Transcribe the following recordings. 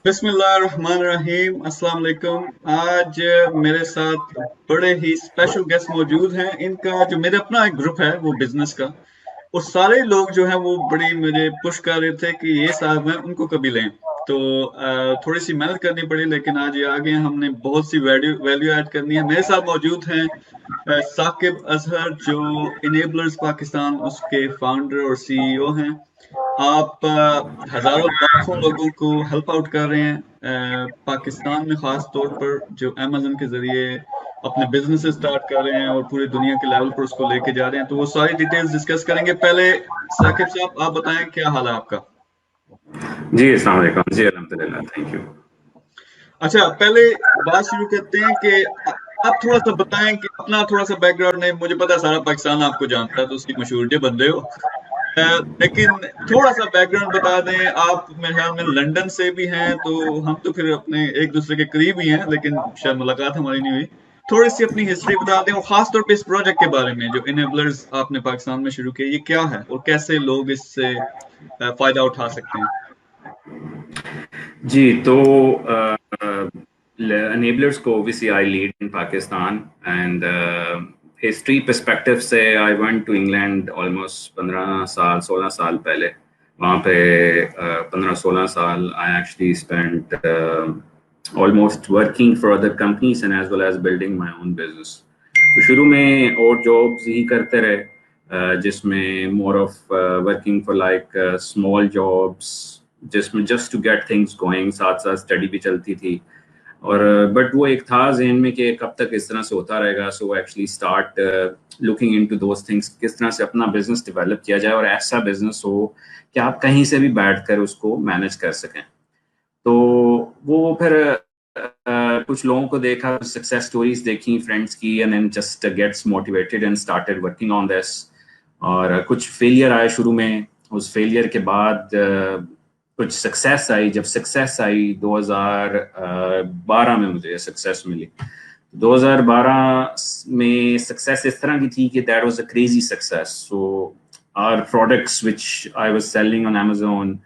बिस्मिल्लाहिर्रहमानिर्रहीम, अस्सलाम वालेकुम। आज मेरे साथ बड़े ही स्पेशल गेस्ट मौजूद हैं। इनका जो मेरा अपना एक ग्रुप है वो बिजनेस का, और सारे लोग जो हैं वो बड़ी मुझे पुश कर रहे थे कि ये साहब हैं उनको कभी लें। तो थोड़ी सी मेहनत करनी पड़ी, लेकिन आज ये आ गए हैं। हमने बहुत सी वैल्यू वैल्यू ऐड करनी है। मेरे साथ मौजूद हैं साकिब अजहर, जो इनेबलर्स पाकिस्तान उसके फाउंडर और सीईओ हैं। आप हजारों लाखों लोगों को हेल्प आउट कर रहे हैं, पाकिस्तान में खास तौर पर जो अमेजन के जरिए अपने बिजनेस स्टार्ट कर रहे हैं और पूरी दुनिया के लेवल पर उसको लेके जा रहे हैं। तो वो सारी डिटेल्स डिस्कस करेंगे। पहले साकिब साहब आप बताएं, क्या हाल है आपका? जी अस्सलाम वालेकुम। जी अल्हम्दुलिल्लाह, थैंक यू। अच्छा, पहले बात शुरू करते हैं कि आप थोड़ा सा बताएं कि अपना थोड़ा सा बैकग्राउंड है। मुझे पता है सारा पाकिस्तान आपको जानता है, तो उसकी मशहूर बंदे हो। लेकिन थोड़ा सा बैकग्राउंड बता दें। आप मेरे ख्याल में लंदन से भी हैं, तो हम तो फिर अपने एक दूसरे के करीब ही हैं, लेकिन शायद मुलाकात हमारी नहीं हुई। थोड़ी सी अपनी हिस्ट्री बता दें, और खास तौर पे इस प्रोजेक्ट के बारे में जो इनेबलर्स आपने पाकिस्तान में शुरू किया, ये क्या है और कैसे लोग इससे फायदा उठा सकते हैं। जी तो enablers को obviously I lead in Pakistan and history perspective से I went to England almost 15 साल 16 साल पहले। वहाँ पे 15-16 साल I actually spent almost working for other companies and as well as building my own business। तो शुरू में और jobs ही करते रहे, जिसमें more of working for like small jobs, जिसमें just to get things going, साथ साथ स्टडी भी चलती थी। और बट वो एक था ज़हन में कि कब तक इस तरह से होता रहेगा। So actually start looking into those things, किस तरह से अपना बिजनेस डेवलप किया जाए और ऐसा बिजनेस हो कि आप कहीं से भी बैठकर उसको मैनेज कर सकें। तो वो फिर कुछ लोगों को देखा, सक्सेस स्टोरीज देखी फ्रेंड्स की, and then just gets motivated and started working on this. और कुछ फेलियर आए शुरू में, उस फेलियर के बाद कुछ सक्सेस आई। जब सक्सेस आई 2012 में मुझे सक्सेस मिली। 2012 में सक्सेस इस तरह की थी कि that was a crazy success. So our products which I was selling on Amazon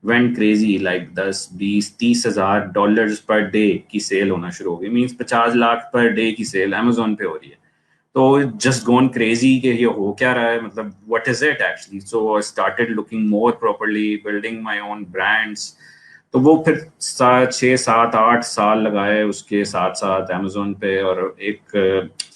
went crazy, like 10-20-30 हज़ार डॉलर्स पर डे की सेल होना शुरू हो गई। मीन्स 50 लाख पर डे की सेल Amazon पे हो रही है। तो just gone crazy कि ये हो क्या रहा है, मतलब what is it actually। So I started looking more properly, building my own brands। तो वो फिर 6-7-8 साल लगाए उसके साथ साथ Amazon पे, और एक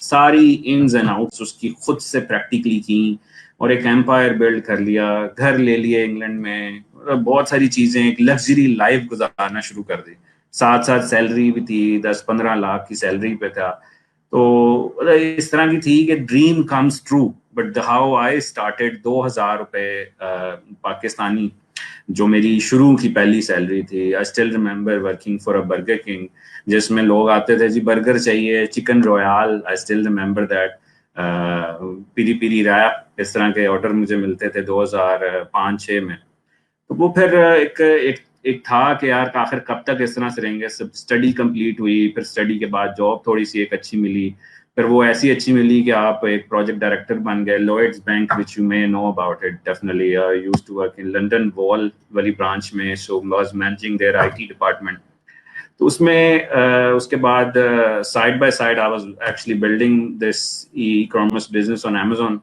सारी इन्स एंड आउट्स उसकी खुद से प्रैक्टिकली की, और एक एम्पायर बिल्ड कर लिया, घर ले लिए इंग्लैंड में, बहुत सारी चीजें, एक लग्जरी लाइफ गुजारना शुरू कर दी। साथ साथ सैलरी भी थी, 10-15 लाख की सैलरी पे था। तो इस तरह की थी कि dream comes true. But how I started, 2000 रुपए पाकिस्तानी जो मेरी शुरू की पहली सैलरी थी। I still remember working for a Burger King, जिसमें लोग आते थे, जी बर्गर चाहिए, chicken royale. I still remember that. Peri peri wrap, इस तरह के ऑर्डर मुझे मिलते थे 2005-06 में। तो वो फिर एक था कि यार आखिर कब तक इस तरह से रहेंगे। सब स्टडी कंप्लीट हुई, फिर स्टडी के बाद जॉब थोड़ी सी एक अच्छी मिली। फिर वो ऐसी अच्छी मिली कि आप एक प्रोजेक्ट डायरेक्टर बन गए Lloyds bank, which you may know about it definitely. I used to work in London wall वाली ब्रांच में, so was managing their IT department. तो उसमें उसके बाद side by side I was actually building this e commerce business on Amazon।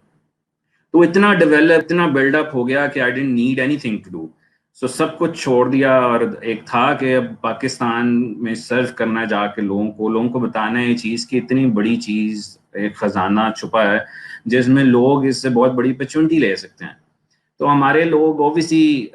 तो इतना develop, इतना build up हो गया कि I didn't need anything to do. So सब कुछ छोड़ दिया, और एक था कि अब पाकिस्तान में सर्व करना है जाके लोगों को बताना है ये चीज़ कि इतनी बड़ी चीज़, एक खजाना छुपा है जिसमें लोग इससे बहुत बड़ी अपॉर्चुनिटी ले सकते हैं। तो हमारे लोग ऑब्वियसली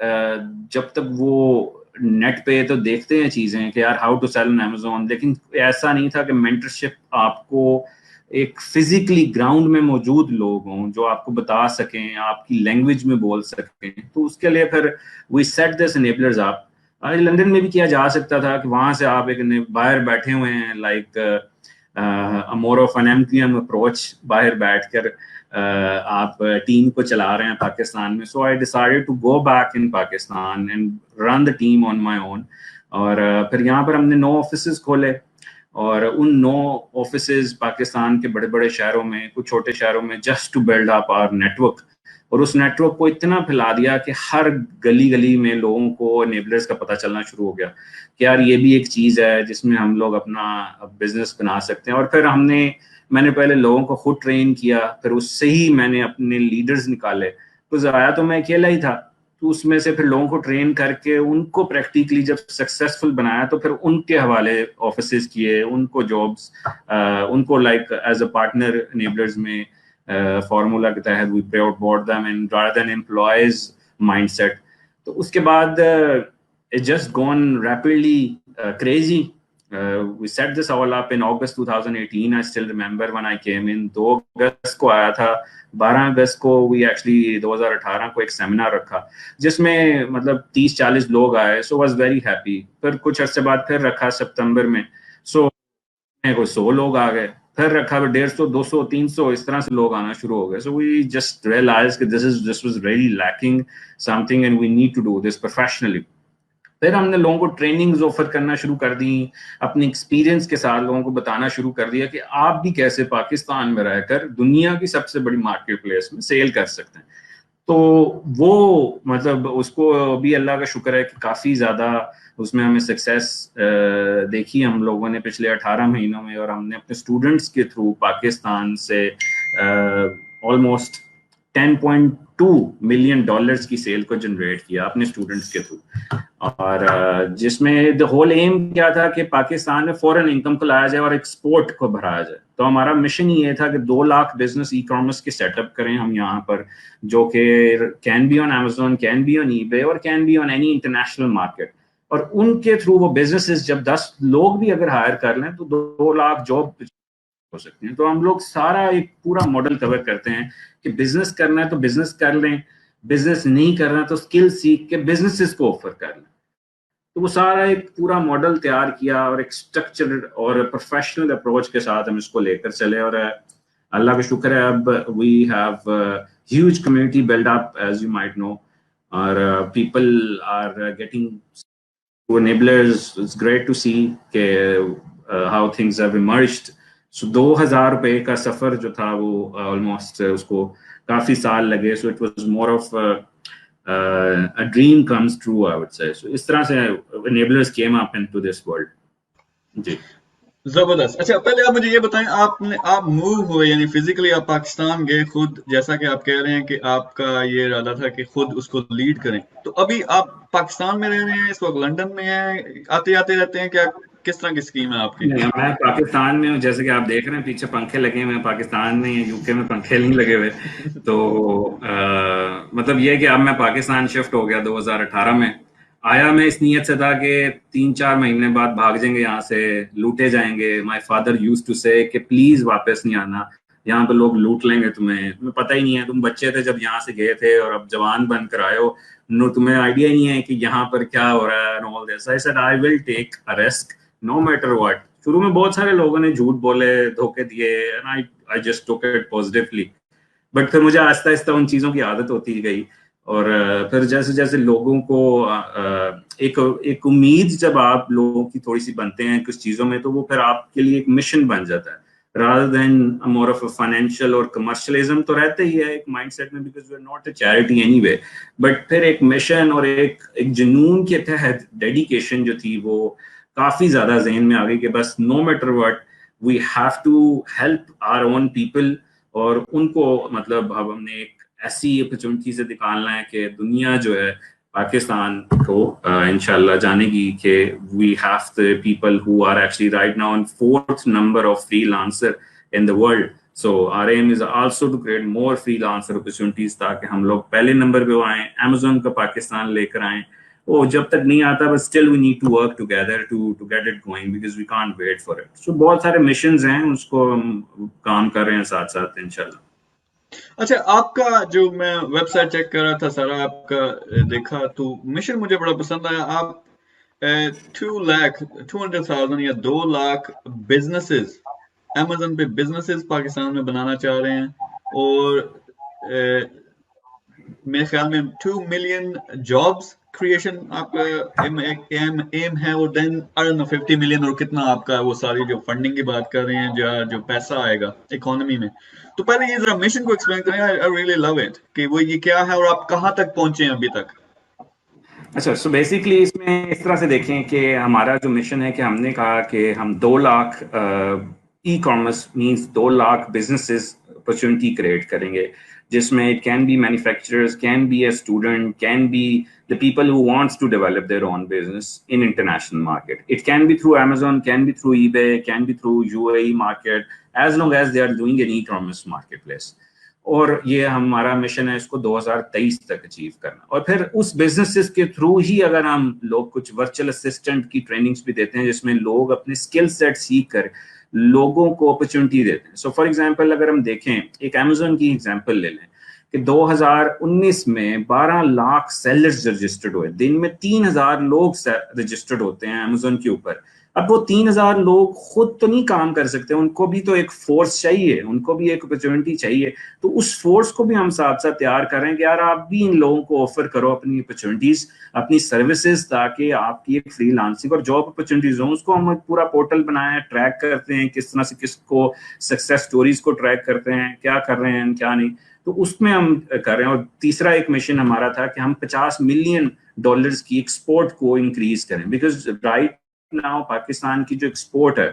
जब तक वो नेट पे तो देखते हैं चीज़ें कि यार how to sell on Amazon, लेकिन ऐसा नहीं था कि मेंटरशिप आपको एक फिजिकली ग्राउंड में मौजूद लोग हों जो आपको बता सकें, आपकी लैंग्वेज में बोल सकें। तो उसके लिए फिर we set this enablers up. London में भी किया जा सकता था कि वहाँ से आप एक बाहर बैठे हुए हैं, like more of an MPM approach, बाहर बैठकर आप टीम को चला रहे हैं पाकिस्तान में। So I decided to go back in Pakistan and run the team on my own. और फिर यहाँ पर हमने 9 ऑफिस खोले, और उन 9 ऑफिसेज पाकिस्तान के बड़े बड़े शहरों में, कुछ छोटे शहरों में, just to build up our network. اور اس نیٹ ورک کو اتنا پھیلا دیا کہ ہر گلی گلی میں لوگوں کو انیبلرز کا پتہ چلنا شروع ہو گیا کہ یار یہ بھی ایک چیز ہے جس میں ہم لوگ اپنا بزنس بنا سکتے ہیں. اور پھر میں نے پہلے لوگوں کو خود ٹرین کیا, پھر اس سے ہی میں نے اپنے لیڈرز نکالے. تو ضائع تو میں اکیلا ہی تھا, تو اس میں سے پھر لوگوں کو ٹرین کر کے ان کو پریکٹیکلی جب سکسیسفل بنایا تو پھر ان کے حوالے آفیسز کیے, ان کو جابس, ان کو like as a partner enablers میں فارمولا کے تحت we pay out board them and rather than employees mind set. تو اس کے بعد it just gone rapidly crazy. We set this all up in August 2018. I still remember when I came in. 2 اگست کو آیا تھا, 12 اگست کو we actually 2018 کو ایک سیمینار رکھا جس میں مطلب 30-40 لوگ آئے. So was very happy. پھر کچھ عرصے بعد پھر رکھا سپتمبر میں, so کوئی 100 لوگ آ گئے. پھر رکھا 150, 200, 300 اس طرح سے لوگ آنا شروع ہو گئے. So we just realized that this was really lacking something and we need to do this professionally. پھر ہم نے لوگوں کو ٹریننگز آفر کرنا شروع کر دیں, اپنے ایکسپیرینس کے ساتھ لوگوں کو بتانا شروع کر دیا کہ آپ بھی کیسے پاکستان میں رہ کر دنیا کی سب سے بڑی مارکیٹ پلیس میں سیل کر سکتے ہیں. تو وہ مطلب اس کو بھی اللہ کا شکر ہے کہ کافی زیادہ اس میں ہمیں سکسیس دیکھی ہم لوگوں نے پچھلے 18 مہینوں میں. اور ہم نے اپنے اسٹوڈنٹس کے تھرو پاکستان سے آلموسٹ $10.2 ملین کی سیل کو جنریٹ کیا اپنے اسٹوڈنٹس کے تھرو. اور جس میں دا ہول ایم کیا تھا کہ پاکستان میں فورن انکم کو لایا جائے اور ایکسپورٹ کو بڑھایا جائے. تو ہمارا مشن یہ تھا کہ 2 لاکھ بزنس ای کامرس کے سیٹ اپ کریں ہم یہاں پر, جو کہ can be on Amazon, can be on eBay اور can be on any international market. اور ان کے تھرو وہ بزنسز جب 10 لوگ بھی اگر ہائر کر لیں تو 2 لاکھ جاب ہو سکتی ہیں. تو ہم لوگ سارا ایک پورا ماڈل کور کرتے ہیں کہ بزنس کرنا ہے تو بزنس کر لیں, بزنس نہیں کرنا تو اسکل سیکھ کے بزنسز کو آفر کر لیں. تو وہ سارا ایک پورا ماڈل تیار کیا اور ایک اسٹرکچرڈ اور پروفیشنل اپروچ کے ساتھ ہم اس کو لے کر چلے. اور اللہ کا شکر ہے اب we have huge community build up as you might know, اور people are getting to enablers. It's great to see کہ how things have emerged. So 2000 روپے کا سفر جو تھا وہ آلموسٹ اس کو کافی سال لگے. So it was more of a dream comes true, I would say. So اس طرح سے enablers came up into this world. جی زبردست. اچھا پہلے آپ مجھے یہ بتائیں, آپ موو ہوئے یعنی فزیکلی آپ پاکستان گئے خود, جیسا کہ آپ کہہ رہے ہیں کہ آپ کا یہ ارادہ تھا کہ خود اس کو لیڈ کریں. تو ابھی آپ پاکستان میں رہ رہے ہیں, اس وقت لنڈن میں ہیں, آتے رہتے ہیں, کیا کس طرح کی اسکیم ہے آپ کی؟ میں پاکستان میں ہوں, جیسے کہ آپ دیکھ رہے ہیں پیچھے پنکھے لگے ہوئے ہیں. پاکستان میں یو کے میں پنکھے نہیں لگے ہوئے. تو مطلب یہ کہ اب میں پاکستان شفٹ ہو گیا 2018 میں. آیا میں اس نیت سے تھا کہ 3-4 مہینے بعد بھاگ جائیں گے یہاں سے, لوٹے جائیں گے. مائی فادر یوز ٹو سے کہ پلیز واپس نہیں آنا, یہاں پہ لوگ لوٹ لیں گے تمہیں. تمہیں پتہ ہی نہیں ہے, تم بچے تھے جب یہاں سے گئے تھے اور اب جوان بن کر آئے ہو, تمہیں آئیڈیا نہیں ہے کہ یہاں پر کیا ہو رہا ہے. all this. I said I will take a risk no matter what. شروع میں بہت سارے لوگوں نے جھوٹ بولے, دھوکے دیے, and I just took it positively. But پھر مجھے آہستہ آہستہ ان چیزوں کی عادت ہوتی گئی. اور پھر جیسے جیسے لوگوں کو ایک امید جب آپ لوگوں کی تھوڑی سی بنتے ہیں کچھ چیزوں میں, تو وہ پھر آپ کے لیے ایک مشن بن جاتا ہے rather than more of a financial اور commercialism تو رہتا ہی ہے ایک مائنڈ سیٹ میں, because we are not a charity anyway. But پھر ایک مشن اور ایک جنون کے تحت ڈیڈیکیشن جو تھی وہ کافی زیادہ ذہن میں آ گئی کہ بس no matter what we have to help our own people. اور ان کو مطلب اب ہم نے ایک ایسی اپرچونٹی سے نکالنا ہے کہ دنیا جو ہے پاکستان کو انشاءاللہ جانے گی کہ we have the people who are actually right now on 4th number of freelancer in the world. So our aim is also to create more freelancer opportunities تاکہ ہم لوگ پہلے نمبر پہ آئیں, Amazon کا پاکستان لے کر آئیں. وہ جب تک نہیں آتا but still we need to work together to get it going because we can't wait for it. So بہت سارے مشنز ہیں, اس کو ہم کام کر رہے ہیں ساتھ ساتھ انشاءاللہ. اچھا آپ کا جو میں ویب سائٹ چیک کر رہا تھا سارا آپ کا دیکھا تو مشن مجھے بڑا پسند آیا. آپ 200,000 یا 2 لاکھ بزنسز Amazon پہ بزنسز پاکستان میں بنانا چاہ رہے ہیں, اور میرے خیال میں 2 ملین جابس क्रिएशन आपका एम है, और then I don't know 50 million और कितना आपका वो सारी जो फंडिंग की बात कर रहे हैं, जो पैसा आएगा इकोनॉमी में। तो पहले ये जरा मिशन को एक्सप्लेन करें, आई रियली लव इट, कि वो ये क्या है और आप कहाँ तक पहुंचे हैं अभी तक। अच्छा, सो बेसिकली इसमें इस तरह से देखें कि हमारा जो मिशन है कि हमने कहा कि हम 2 lakh e commerce means 2 lakh businesses opportunity create करेंगे, जिसमें it can be manufacturers, can be a student, can be the people who wants to develop their own business in international market. It can be through Amazon, can be through eBay, can be through UAE market, as long as they are doing an e commerce marketplace. और ये हमारा mission है इसको 2023 तक achieve करना. और फिर उस बिजनेसेस के थ्रू ही अगर हम लोग कुछ वर्चुअल असिस्टेंट की ट्रेनिंग्स भी देते हैं, जिसमें लोग अपने स्किल सेट सीख कर लोगों को अपॉर्चुनिटी देते हैं. सो फॉर एग्जांपल अगर हम देखें, एक Amazon की एग्जांपल ले लें कि 2019 में 12 लाख सेलर्स रजिस्टर्ड हुए. दिन में 3000 लोग रजिस्टर्ड होते हैं Amazon के ऊपर. अब वो 3000 लोग खुद तो नहीं काम कर सकते, उनको भी तो एक फोर्स चाहिए, उनको भी एक अपॉर्चुनिटी चाहिए. तो उस फोर्स को भी हम साथ साथ तैयार कर रहे हैं कि यार आप भी इन लोगों को ऑफर करो अपनी अपॉर्चुनिटीज, अपनी सर्विसेज, ताकि आपकी एक फ्रीलांसिंग और जॉब अपॉर्चुनिटीज हो. उसको हम एक पूरा पोर्टल बनाया है, ट्रैक करते हैं किस तरह से किसको सक्सेस स्टोरीज को ट्रैक करते हैं, क्या कर रहे हैं क्या नहीं. तो उसमें हम कर रहे हैं. और तीसरा एक मिशन हमारा था कि हम $50 मिलियन की एक्सपोर्ट को इंक्रीज करें, बिकॉज राइट नाउ पाकिस्तान की जो एक्सपोर्ट है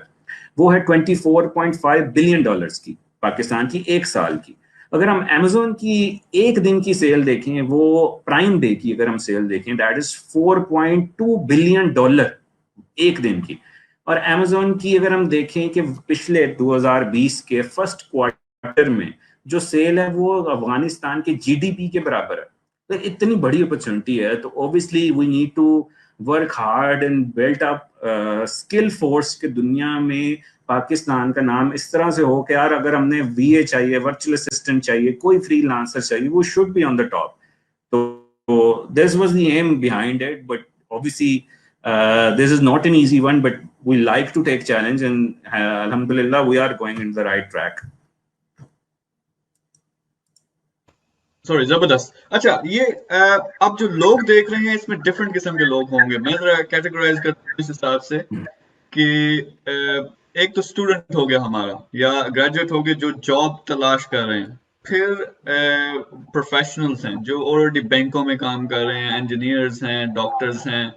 वो है $24.5 बिलियन की, पाकिस्तान की एक साल की. अगर हम Amazon की एक दिन की सेल देखें, वो प्राइम डे की अगर हम सेल देखें, दैट इज $4.2 बिलियन एक दिन की. और Amazon की अगर हम देखें कि पिछले 2020 के फर्स्ट क्वार्टर में जो सेल है वो अफगानिस्तान के GDP के बराबर है. तो इतनी बड़ी अपॉर्चुनिटी है. तो obviously we need to work hard and built up skill force के दुनिया में पाकिस्तान का नाम इस तरह से हो कि यार अगर हमने VA चाहिए, वर्चुअल असिस्टेंट चाहिए, कोई फ्रीलांसर चाहिए, वो should be on the top. तो this was the aim behind it. But obviously this is not an easy one, but we like to take challenge, and alhamdulillah we are going in the right track. Sorry, जबरदस्त. अच्छा, ये अब जो लोग देख रहे हैं इसमें डिफरेंट किस्म के लोग होंगे. मैं जरा कैटेगराइज करता हूँ इस हिसाब से कि एक तो स्टूडेंट हो गया हमारा, या ग्रेजुएट हो गए जो जॉब तलाश कर रहे हैं. फिर प्रोफेशनल्स हैं जो ऑलरेडी बैंकों में काम कर रहे हैं, इंजीनियर्स हैं, डॉक्टर्स हैं,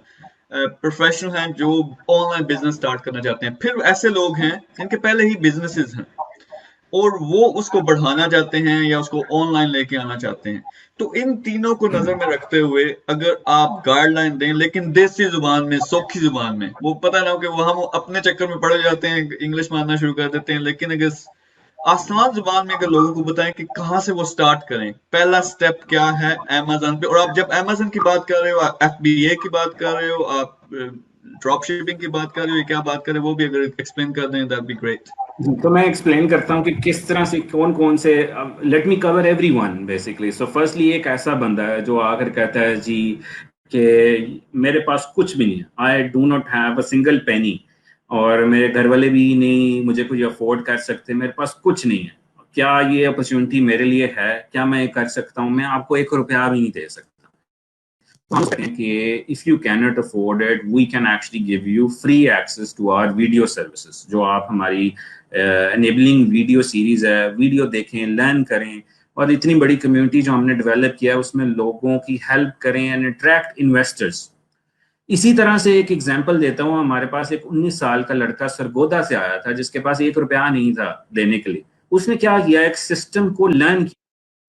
प्रोफेशनल हैं जो ऑनलाइन बिजनेस स्टार्ट करना चाहते हैं. फिर ऐसे लोग हैं जिनके पहले ही बिजनेसेस हैं और वो उसको बढ़ाना चाहते हैं या उसको ऑनलाइन लेके आना चाहते हैं. तो इन तीनों को नजर में रखते हुए अगर आप गाइडलाइन दें, लेकिन देसी जुबान में, सौखी जुबान में, वो पता ना हो कि वो हम अपने चक्कर में पड़ जाते हैं, इंग्लिश मारना शुरू कर देते हैं. लेकिन अगर आसान जुबान में अगर लोगों को बताएं कि कहाँ से वो स्टार्ट करें, पहला स्टेप क्या है Amazon पे. और आप जब Amazon की बात कर रहे हो, FBA की बात कर रहे हो, आप ड्रॉप शिपिंग की बात कर रहे हो, क्या बात कर रहे हो, वो भी अगर एक्सप्लेन कर दें दैट बी ग्रेट. तो मैं एक्सप्लेन करता हूँ कि किस तरह से कौन कौन से. Let me cover everyone basically. So firstly एक ऐसा बंदा है जो आकर कहता है जी कि मेरे पास कुछ भी नहीं है, I do not have a single penny, और मेरे घर वाले भी नहीं मुझे कुछ अफोर्ड कर सकते, मेरे पास कुछ नहीं है, क्या ये अपॉर्चुनिटी मेरे लिए है, क्या मैं कर सकता हूँ, मैं आपको ₹1 भी नहीं दे सकता. हम कहते हैं कि if you cannot afford it, we can actually give you free access to our video services. जो आप हमारी एनेबलिंग वीडियो सीरीज है, वीडियो देखें, लर्न करें, और इतनी बड़ी कम्युनिटी जो हमने डेवलप किया है उसमें लोगों की हेल्प करें एंड अट्रैक्ट इन्वेस्टर्स. इसी तरह से एक एग्जांपल देता हूँ. हमारे पास एक 19 साल का लड़का सरगोदा से आया था जिसके पास ₹1 नहीं था देने के लिए. उसने क्या किया, एक सिस्टम को लर्न किया.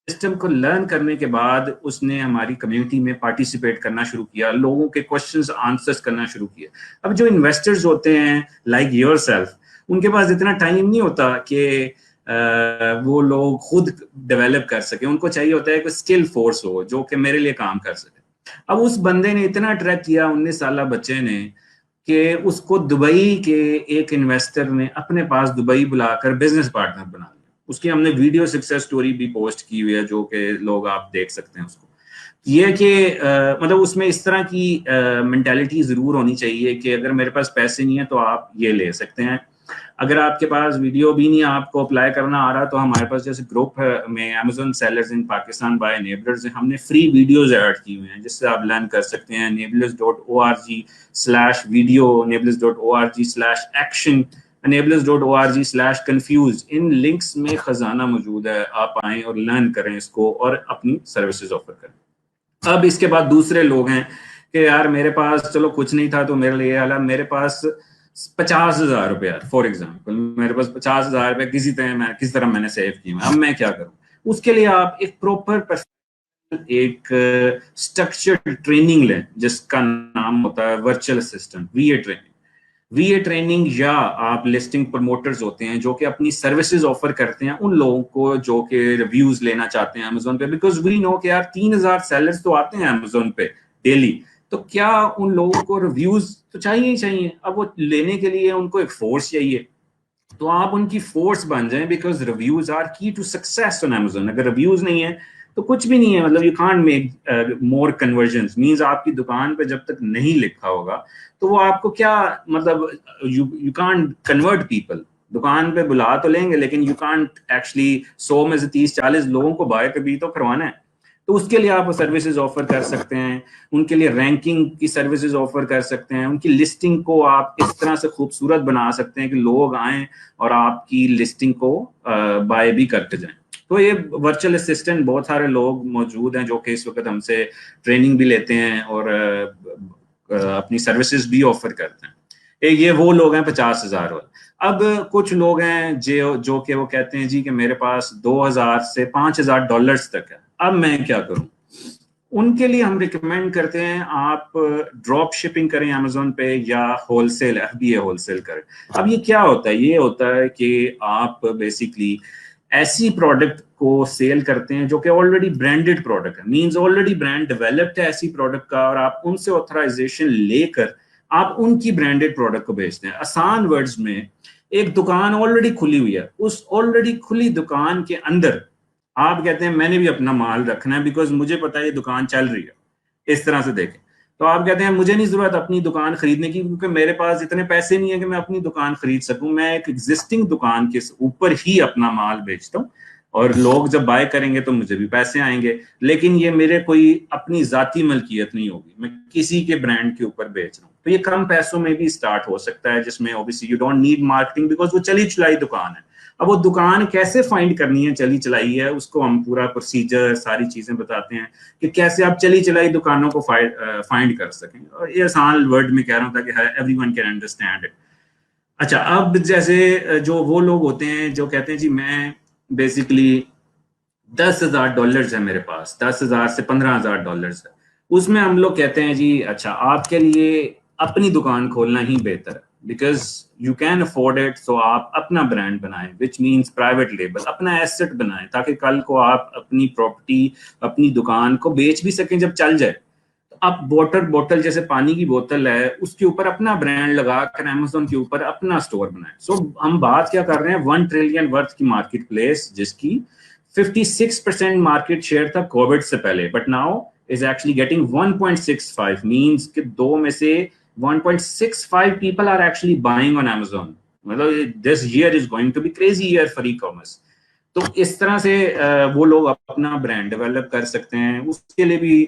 सिस्टम को लर्न करने के बाद उसने हमारी कम्युनिटी में पार्टिसिपेट करना शुरू किया, लोगों के क्वेश्चंस आंसर्स करना शुरू किया. अब जो इन्वेस्टर्स होते हैं लाइक योरसेल्फ, उनके पास इतना टाइम नहीं होता कि वो लोग खुद डेवलप कर सके. उनको चाहिए होता है कि स्किल फोर्स हो जो कि मेरे लिए काम कर सके. अब उस बंदे ने इतना अट्रैक्ट किया 19 साल बच्चे ने कि उसको दुबई के एक इन्वेस्टर ने अपने पास दुबई बुलाकर बिजनेस पार्टनर बना लिया. उसकी हमने वीडियो सक्सेस स्टोरी भी पोस्ट की हुई है जो कि लोग आप देख सकते हैं उसको. ये कि मतलब उसमें इस तरह की मेंटालिटी जरूर होनी चाहिए कि अगर मेरे पास पैसे नहीं है तो आप ये ले सकते हैं. اگر آپ کے پاس ویڈیو بھی نہیں آپ کو اپلائی کرنا آ رہا تو ہمارے پاس جیسے گروپ میں Amazon sellers in Pakistan by enablers ہم نے فری ویڈیوز ایڈ کی ہوئے ہیں جس سے آپ لرن کر سکتے ہیں. enablers.org/video, enablers.org/action, enablers.org/confused. ان لنکس میں خزانہ موجود ہے, آپ آئیں اور لرن کریں اس کو اور اپنی سروسز آفر کریں. اب اس کے بعد دوسرے لوگ ہیں کہ یار میرے پاس چلو کچھ نہیں تھا تو میرے لیے حالانکہ میرے پاس 50,000 روپیہ فار ایگزامپل میرے پاس 50,000 روپے کسی طرح میں نے سیو کیے, اب میں کیا کروں؟ اس کے لیے آپ ایک پراپر ایک اسٹرکچرڈ ٹریننگ لیں جس کا نام ہوتا ہے virtual assistant V A training, یا آپ لسٹنگ پروموٹرز ہوتے ہیں جو کہ اپنی سروسز آفر کرتے ہیں ان لوگوں کو جو کہ ریویوز لینا چاہتے ہیں Amazon پہ, بیکاز وی نو کہ یار 3,000 سیلرز تو آتے ہیں Amazon پہ ڈیلی, تو کیا ان لوگوں کو ریویوز تو چاہیے ہی چاہیے. اب وہ لینے کے لیے ان کو ایک فورس چاہیے, تو آپ ان کی فورس بن جائیں, because reviews are key to success on Amazon. اگر ریویوز نہیں ہے تو کچھ بھی نہیں ہے, مطلب you can't make more conversions. Means آپ کی دکان پہ جب تک نہیں لکھا ہوگا تو وہ آپ کو کیا مطلب یو کانٹ کنورٹ پیپل. دکان پہ بلا تو لیں گے لیکن یو کانٹ ایکچولی 100 میں سے 30-40 لوگوں کو بائی کبھی تو کروانا ہے. تو اس کے لیے آپ سروسز آفر کر سکتے ہیں, ان کے لیے رینکنگ کی سروسز آفر کر سکتے ہیں, ان کی لسٹنگ کو آپ اس طرح سے خوبصورت بنا سکتے ہیں کہ لوگ آئیں اور آپ کی لسٹنگ کو بائی بھی کرتے جائیں. تو یہ ورچوئل اسسٹنٹ بہت سارے لوگ موجود ہیں جو کہ اس وقت ہم سے ٹریننگ بھی لیتے ہیں اور اپنی سروسز بھی آفر کرتے ہیں. یہ وہ لوگ ہیں 50,000 والے. اب کچھ لوگ ہیں جو کہ وہ کہتے ہیں جی کہ میرے پاس 2,000 سے 5,000 ڈالرز تک ہے, اب میں کیا کروں؟ ان کے لیے ہم ریکمینڈ کرتے ہیں آپ ڈراپ شپنگ کریں Amazon پہ یا wholesale FBA wholesale کریں. اب یہ کیا ہوتا ہے؟ یہ ہوتا ہے کہ آپ بیسکلی ایسی پروڈکٹ کو سیل کرتے ہیں جو کہ آلریڈی برانڈیڈ پروڈکٹ ہے, مینز آلریڈی برانڈ ڈیولپڈ ہے ایسی پروڈکٹ کا, اور آپ ان سے آتھرائزیشن لے کر آپ ان کی برانڈیڈ پروڈکٹ کو بیچتے ہیں. آسان ورڈز میں ایک دکان آلریڈی کھلی ہوئی ہے, اس آلریڈی کھلی دکان کے اندر آپ کہتے ہیں میں نے بھی اپنا مال رکھنا ہے بیکاز مجھے پتا ہے یہ دکان چل رہی ہے. اس طرح سے دیکھیں تو آپ کہتے ہیں مجھے نہیں ضرورت اپنی دکان خریدنے کی کیونکہ میرے پاس اتنے پیسے نہیں ہیں کہ میں اپنی دکان خرید سکوں, میں ایک ایگزسٹنگ دکان کے اوپر ہی اپنا مال بیچتا ہوں اور لوگ جب بائی کریں گے تو مجھے بھی پیسے آئیں گے, لیکن یہ میرے کوئی اپنی ذاتی ملکیت نہیں ہوگی, میں کسی کے برانڈ کے اوپر بیچ رہا ہوں. تو یہ کم پیسوں میں بھی اسٹارٹ ہو سکتا ہے جس میں obviously you don't need marketing because وہ چلی چلائی دکان ہے. اب وہ دکان کیسے فائنڈ کرنی ہے چلی چلائی ہے, اس کو ہم پورا پروسیجر ساری چیزیں بتاتے ہیں کہ کیسے آپ چلی چلائی دکانوں کو فائنڈ کر سکیں. اور یہ آسان ورڈ میں کہہ رہا ہوں تاکہ everyone can understand it. اچھا, اب جیسے جو وہ لوگ ہوتے ہیں جو کہتے ہیں جی میں بیسکلی $10,000 ہے میرے پاس, 10,000 سے 15,000 ڈالرز ہے, اس میں ہم لوگ کہتے ہیں جی اچھا آپ کے لیے اپنی دکان کھولنا ہی بہتر ہے because you can afford it. تو آپ اپنا برانڈ بنائیں وچ مینس پرائیویٹ لیبل, اپنا ایسٹ بنائیں تاکہ کل کو آپ اپنی پراپرٹی اپنی دکان کو بیچ بھی سکیں جب چل جائے. آپ بوٹل جیسے پانی کی بوتل ہے اس کے اوپر اپنا برانڈ لگا کر Amazon کے اوپر اپنا سٹور بنائیں. سو ہم بات کیا کر رہے ہیں 1 ٹریلین ورتھ کی مارکیٹ پلیس جس کی 56% مارکیٹ شیئر تھا کووڈ سے پہلے, but now is actually getting 1.65 means کہ 2 میں سے 1.65 people are actually buying on Amazon. مطلب this year is going to be crazy year for e-commerce. تو اس طرح سے وہ لوگ اپنا برانڈ ڈیولپ کر سکتے ہیں. اس کے لیے بھی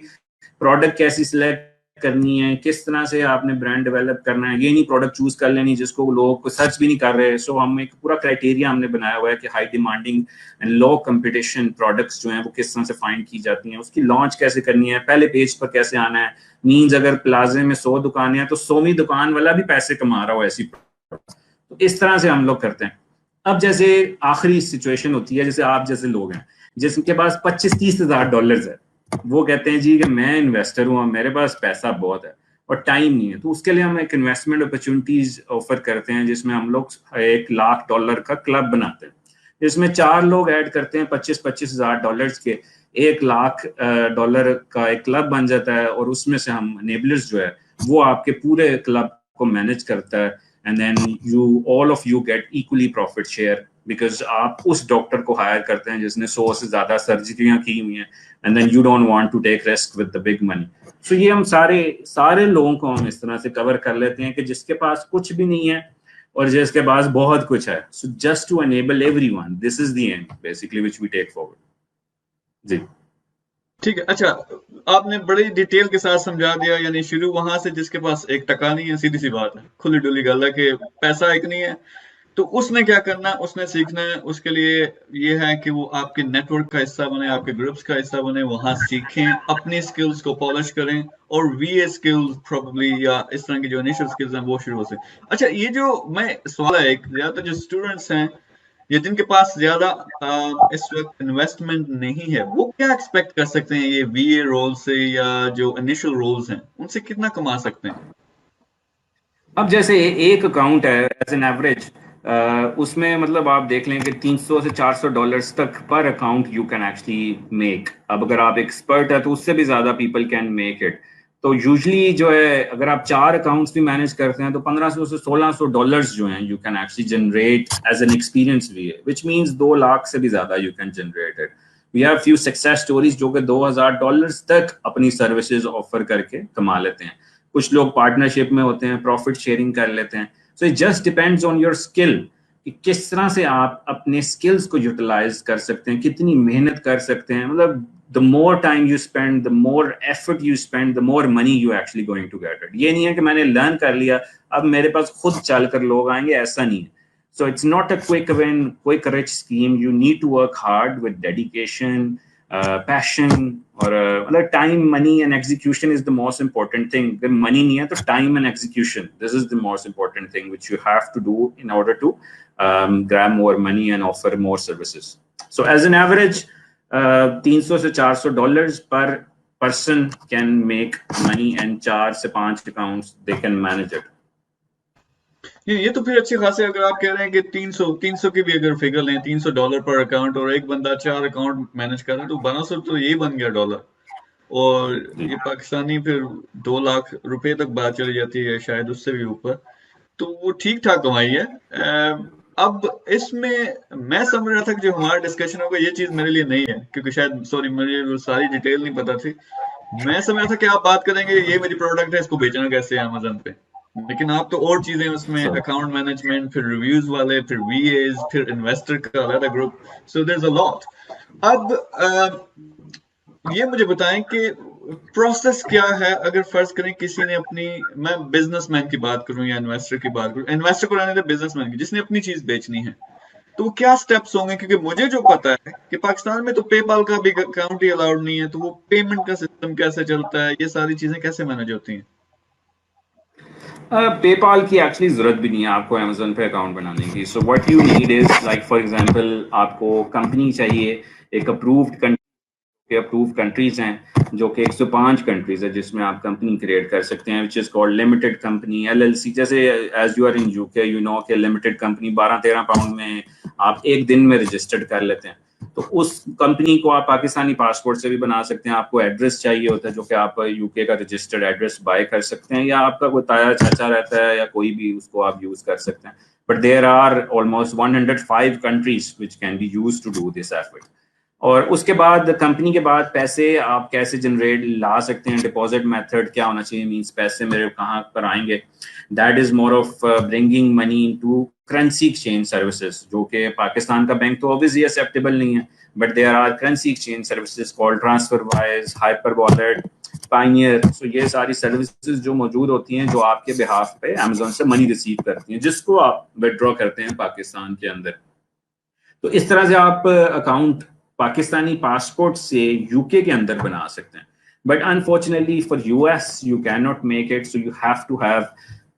پروڈکٹ کیسی سلیکٹ کرنی ہے, کس طرح سے آپ نے برانڈ ڈیولپ کرنا ہے, یہ نہیں پروڈکٹ چوز کر لینی جس کو لوگ سرچ بھی نہیں کر رہے. سو ہم ایک پورا کرائٹیریا ہم نے بنایا ہوا ہے کہ high demanding and low competition products جو ہیں وہ کس طرح سے فائنڈ کی جاتی ہیں, اس کی لانچ کیسے کرنی ہے, پہلے پیج پر کیسے آنا ہے. مینز اگر پلازے میں 100 دکانیں ہیں تو 100ویں دکان والا بھی پیسے کما رہا ہو ایسی. تو اس طرح سے ہم لوگ کرتے ہیں. اب جیسے آخری سچویشن ہوتی ہے جیسے آپ جیسے لوگ ہیں جس کے پاس 25-30 ہزار ڈالرز ہے, وہ کہتے ہیں جی کہ میں انویسٹر ہوں, میرے پاس پیسہ بہت ہے اور ٹائم نہیں ہے. تو اس کے لیے ہم ایک انویسٹمنٹ اپرچونیٹیز آفر کرتے ہیں جس میں ہم لوگ $1,00,000 کا کلب بناتے ہیں, جس میں 4 لوگ ایڈ کرتے ہیں 25-25 ہزار ڈالرز کے, $1,00,000 کا ایک کلب بن جاتا ہے. اور اس میں سے ہم انیبلرز جو ہے وہ آپ کے پورے کلب کو مینج کرتا ہے, and then all of you get equally profit share because آپ اس ڈاکٹر کو ہائر کرتے ہیں جس نے 100 سے زیادہ سرجریاں کی ہوئی ہیں, and then you don't want to take risk with the big money. So یہ ہم سارے لوگوں کو ہم اس طرح سے کور کر لیتے ہیں کہ جس کے پاس کچھ بھی نہیں ہے اور जिसके पास बहुत कुछ है. So just to enable everyone, this is the end basically which we take forward. जी ठीक है. अच्छा, आपने बड़ी डिटेल के साथ समझा दिया, यानी शुरू वहां से जिसके पास एक टका नहीं है, सीधी सी बात है, खुली डुली गल है कि पैसा एक नहीं है, तो उसने क्या करना है, उसने सीखना है. उसके लिए ये है कि वो आपके नेटवर्क का हिस्सा बने, आपके ग्रुप्स का हिस्सा बने, वहां सीखें, अपनी स्किल्स को पॉलिश करें, और वीए स्किल्स प्रोबेबली या इस तरह की जो इनिशियल स्किल्स हैं वो शुरू हो सके. अच्छा, ये जो मैं सवाल है, एक ज्यादातर जो स्टूडेंट्स हैं या जिनके पास ज्यादा इस वक्त इन्वेस्टमेंट नहीं है, वो क्या एक्सपेक्ट कर सकते हैं ये वीए रोल से, या जो इनिशियल रोल्स हैं उनसे कितना कमा सकते हैं? अब जैसे एक अकाउंट है एज एन एवरेज, उसमें मतलब आप देख लें कि 300 से 400 डॉलर्स तक पर account you can actually make. अब अगर आप एक्सपर्ट है तो उससे भी ज्यादा पीपल कैन मेक इट. तो यूजुअली जो है अगर आप 4 अकाउंट्स भी मैनेज करते हैं तो 1500 से 1600 डॉलर्स जो हैं you can actually generate as an experience VA, which means 2 lakh से भी ज्यादा you can generate it. We have few success stories जो कि 2000 डॉलर्स तक अपनी सर्विसेज ऑफर करके कमा लेते हैं. कुछ लोग पार्टनरशिप में होते हैं, प्रॉफिट शेयरिंग कर लेते हैं. So it just depends on your skill कि किस तरह से आप अपने स्किल्स को यूटिलाइज कर सकते हैं, कितनी मेहनत कर सकते हैं. मतलब the more time you spend, the more effort you spend, the more money you actually going to get it. ये नहीं है कि मैंने लर्न कर लिया अब मेरे पास खुद चल कर लोग आएंगे, ऐसा नहीं है. So it's not a quick win, quick rich scheme. You need to work hard with dedication, passion, or time, money, and execution is the most important thing. The money nahi hai to time and execution. This is the most important thing which you have to do in order to grab more money and offer more services. So as an average, 300 से 400 dollars per person can make money, and 4 से 5 accounts they can manage it. ये तो फिर अच्छी खासी, अगर आप कह रहे हैं कि 300 की भी अगर फिगर लें, $300 पर अकाउंट, और एक बंदा 4 अकाउंट मैनेज कर रहा है, तो 1200 तो यही बन गया डॉलर. और ये पाकिस्तानी फिर 2 लाख रुपए तक बात चली जाती है, शायद उससे भी ऊपर. तो वो ठीक ठाक कमाई है. अब इसमें मैं समझ रहा था कि जो हमारा डिस्कशन होगा ये चीज मेरे लिए नहीं है, क्योंकि शायद सॉरी मुझे सारी डिटेल नहीं पता थी. मैं समझ रहा था कि आप बात करेंगे ये मेरी प्रोडक्ट है, इसको बेचना कैसे है अमेज़न पे, लेकिन आप तो और चीजें उसमें, अकाउंट मैनेजमेंट, फिर रिव्यूज वाले, फिर वीएज, फिर इन्वेस्टर का अलग ग्रुप. So there is a lot. अब ये मुझे बताएं कि प्रोसेस क्या है. अगर फर्ज करें किसी ने अपनी, मैं बिजनेसमैन की बात करूं या इन्वेस्टर की बात करूं, इन्वेस्टर को रहने दे, बिजनेसमैन की, जिसने अपनी चीज बेचनी है, तो क्या स्टेप्स होंगे? क्योंकि मुझे जो पता है कि पाकिस्तान में तो पेपाल का भी अकाउंट ही अलाउड नहीं है, तो वो पेमेंट का सिस्टम कैसे चलता है, ये सारी चीजें कैसे मैनेज होती हैं? पेपाल की एक्चुअली जरूरत भी नहीं है आपको अमेजोन पे अकाउंट बनाने की. So what you need is like for example आपको कंपनी चाहिए, एक अप्रूव्ड कंट्रीज हैं जो कि 105 कंट्रीज है जिसमें आप कंपनी क्रिएट कर सकते हैं, which is called limited company, LLC. जैसे as you are in UK you know कि लिमिटेड कंपनी 12-13 पाउंड में आप एक दिन में रजिस्टर्ड कर लेते हैं. तो उस कंपनी को आप पाकिस्तानी पासपोर्ट से भी बना सकते हैं. आपको एड्रेस चाहिए होता है जो कि आप यूके का रजिस्टर्ड एड्रेस बाय कर सकते हैं, या आपका कोई ताया चाचा रहता है या कोई भी, उसको आप यूज कर सकते हैं. But there are almost 105 countries which can be used to do this effort. और उसके बाद कंपनी के बाद पैसे आप कैसे जनरेट ला सकते हैं, डिपॉजिट मेथड क्या होना चाहिए, मींस पैसे मेरे कहाँ पर आएंगे. That is more of bringing money into currency exchange services, जो कि पाकिस्तान का बैंक तो ऑब्वियसली एक्सेप्टेबल नहीं है, but there are currency exchange services called TransferWise, Hyperwallet, Payoneer. So ये सारी सर्विसेज जो मौजूद होती हैं जो आपके बिहाफ पे अमेजोन से मनी रिसीव करती हैं, जिसको आप विड्रॉ करते हैं पाकिस्तान के अंदर. तो इस तरह से आप अकाउंट पाकिस्तानी पासपोर्ट से यूके के अंदर बना सकते हैं. But unfortunately for US you can not make it, so you have to have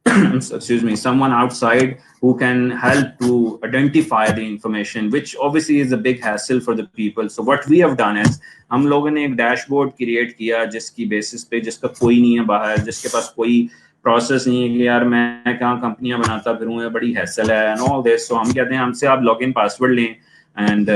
excuse me, someone outside who can help to identify the information, which obviously is a big hassle for the people. So what we have done is हम लोगों ने एक dashboard create किया जिसकी basis पे, जिसका कोई नहीं है बाहर, जिसके पास कोई प्रोसेस नहीं है कि यार मैं कहाँ कंपनियां बनाता फिरूँ, बड़ी हैसल है एंड ऑल दिस. सो हम कहते हैं हमसे आप लॉगिन पासवर्ड लें and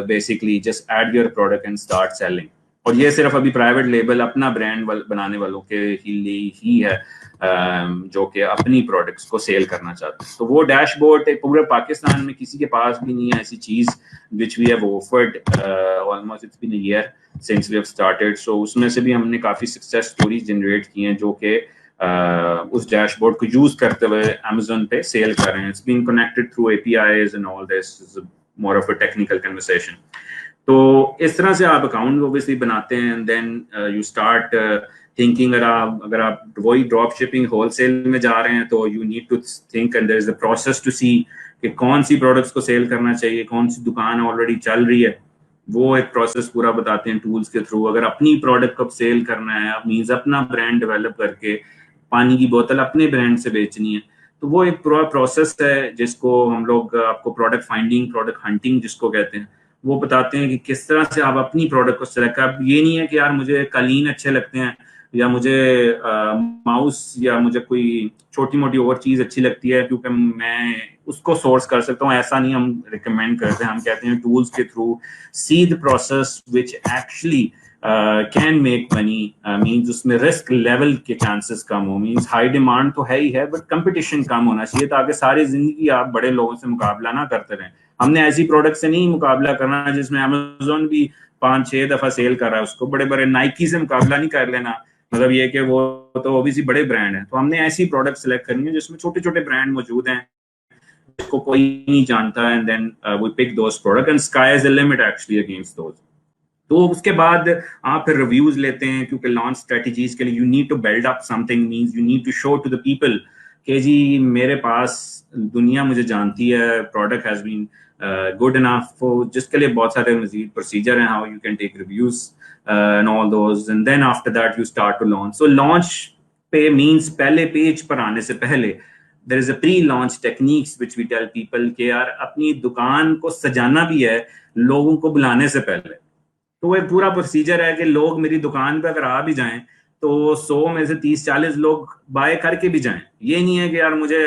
basically just add your product and start selling. और ये सिर्फ अभी प्राइवेट लेबल अपना ब्रांड बनाने वालों के लिए ही है जो कि अपनी प्रोडक्ट्स को सेल करना चाहते हैं. तो वो डैशबोर्ड पूरे पाकिस्तान में किसी के पास भी नहीं है ऐसी चीज, which we have offered almost it's been a year since we have started. So उसमें से भी हमने काफी सक्सेस स्टोरीज जनरेट की हैं जो कि उस डैशबोर्ड को यूज करते हुए Amazon पे सेल कर रहे हैं. It's been connected through APIs and all this is more of a technical conversation. तो इस तरह से आप अकाउंट ऑब्वियसली बनाते हैं and then you start thinking. अगर आप वही ड्रॉप शिपिंग होलसेल में जा रहे हैं तो you need to think and there is a process to see कि कौन सी प्रोडक्ट्स को सेल करना चाहिए, कौन सी दुकान ऑलरेडी चल रही है, वो एक प्रोसेस पूरा बताते हैं टूल्स के थ्रू. अगर अपनी प्रोडक्ट को सेल करना है, मींस अपना ब्रांड डेवलप करके पानी की बोतल अपने ब्रांड से बेचनी है, तो वो एक पूरा प्रोसेस है जिसको हम लोग आपको प्रोडक्ट फाइंडिंग, प्रोडक्ट हंटिंग जिसको कहते हैं, वो बताते हैं कि किस तरह से आप अपनी प्रोडक्ट को सेलेक्ट कर. ये नहीं है कि यार मुझे कालीन अच्छे लगते हैं या मुझे माउस या मुझे कोई छोटी मोटी और चीज अच्छी लगती है क्योंकि मैं उसको सोर्स कर सकता हूँ, ऐसा नहीं हम रिकमेंड करते हैं. हम कहते हैं टूल्स के through see the process which actually can make money. Means उसमें रिस्क लेवल के चांसेस कम हो. मीन्स हाई डिमांड तो है ही है बट कंपटीशन कम होना चाहिए ताकि सारी जिंदगी आप बड़े लोगों से मुकाबला ना करते रहें. हमने ऐसी प्रोडक्ट से नहीं मुकाबला करना जिसमें Amazon भी 5-6 दफा सेल कर रहा है, उसको बड़े बड़े नाइकी से मुकाबला नहीं कर लेना. मतलब ये कि वो तो ओबीसी बड़े ब्रांड हैं, तो हमने ऐसी प्रोडक्ट सेलेक्ट करनी है जिसमें छोटे छोटे ब्रांड मौजूद हैं जिसको कोई नहीं जानता. And then we pick those product and sky is the limit actually against those. तो उसके बाद आप फिर रिव्यूज लेते हैं क्योंकि लॉन्च स्ट्रेटजीज के लिए you need to build up something. Means you need to show to the people कि जी मेरे पास दुनिया मुझे जानती है, product has been good enough. जिसके लिए बहुत सारे मजीद प्रोसीजर हैं, how you can take reviews and all those, and then after that you start to launch. So launch पे means पहले पेज पर आने से पहले there is a pre-launch techniques which we tell people कि यार अपनी दुकान को सजाना भी है लोगों को बुलाने से पहले. तो वो पूरा प्रोसीजर है कि लोग मेरी दुकान पे अगर आ भी जाएं तो 100 में से 30-40 लोग बाय करके भी जाएं. ये नहीं है कि यार मुझे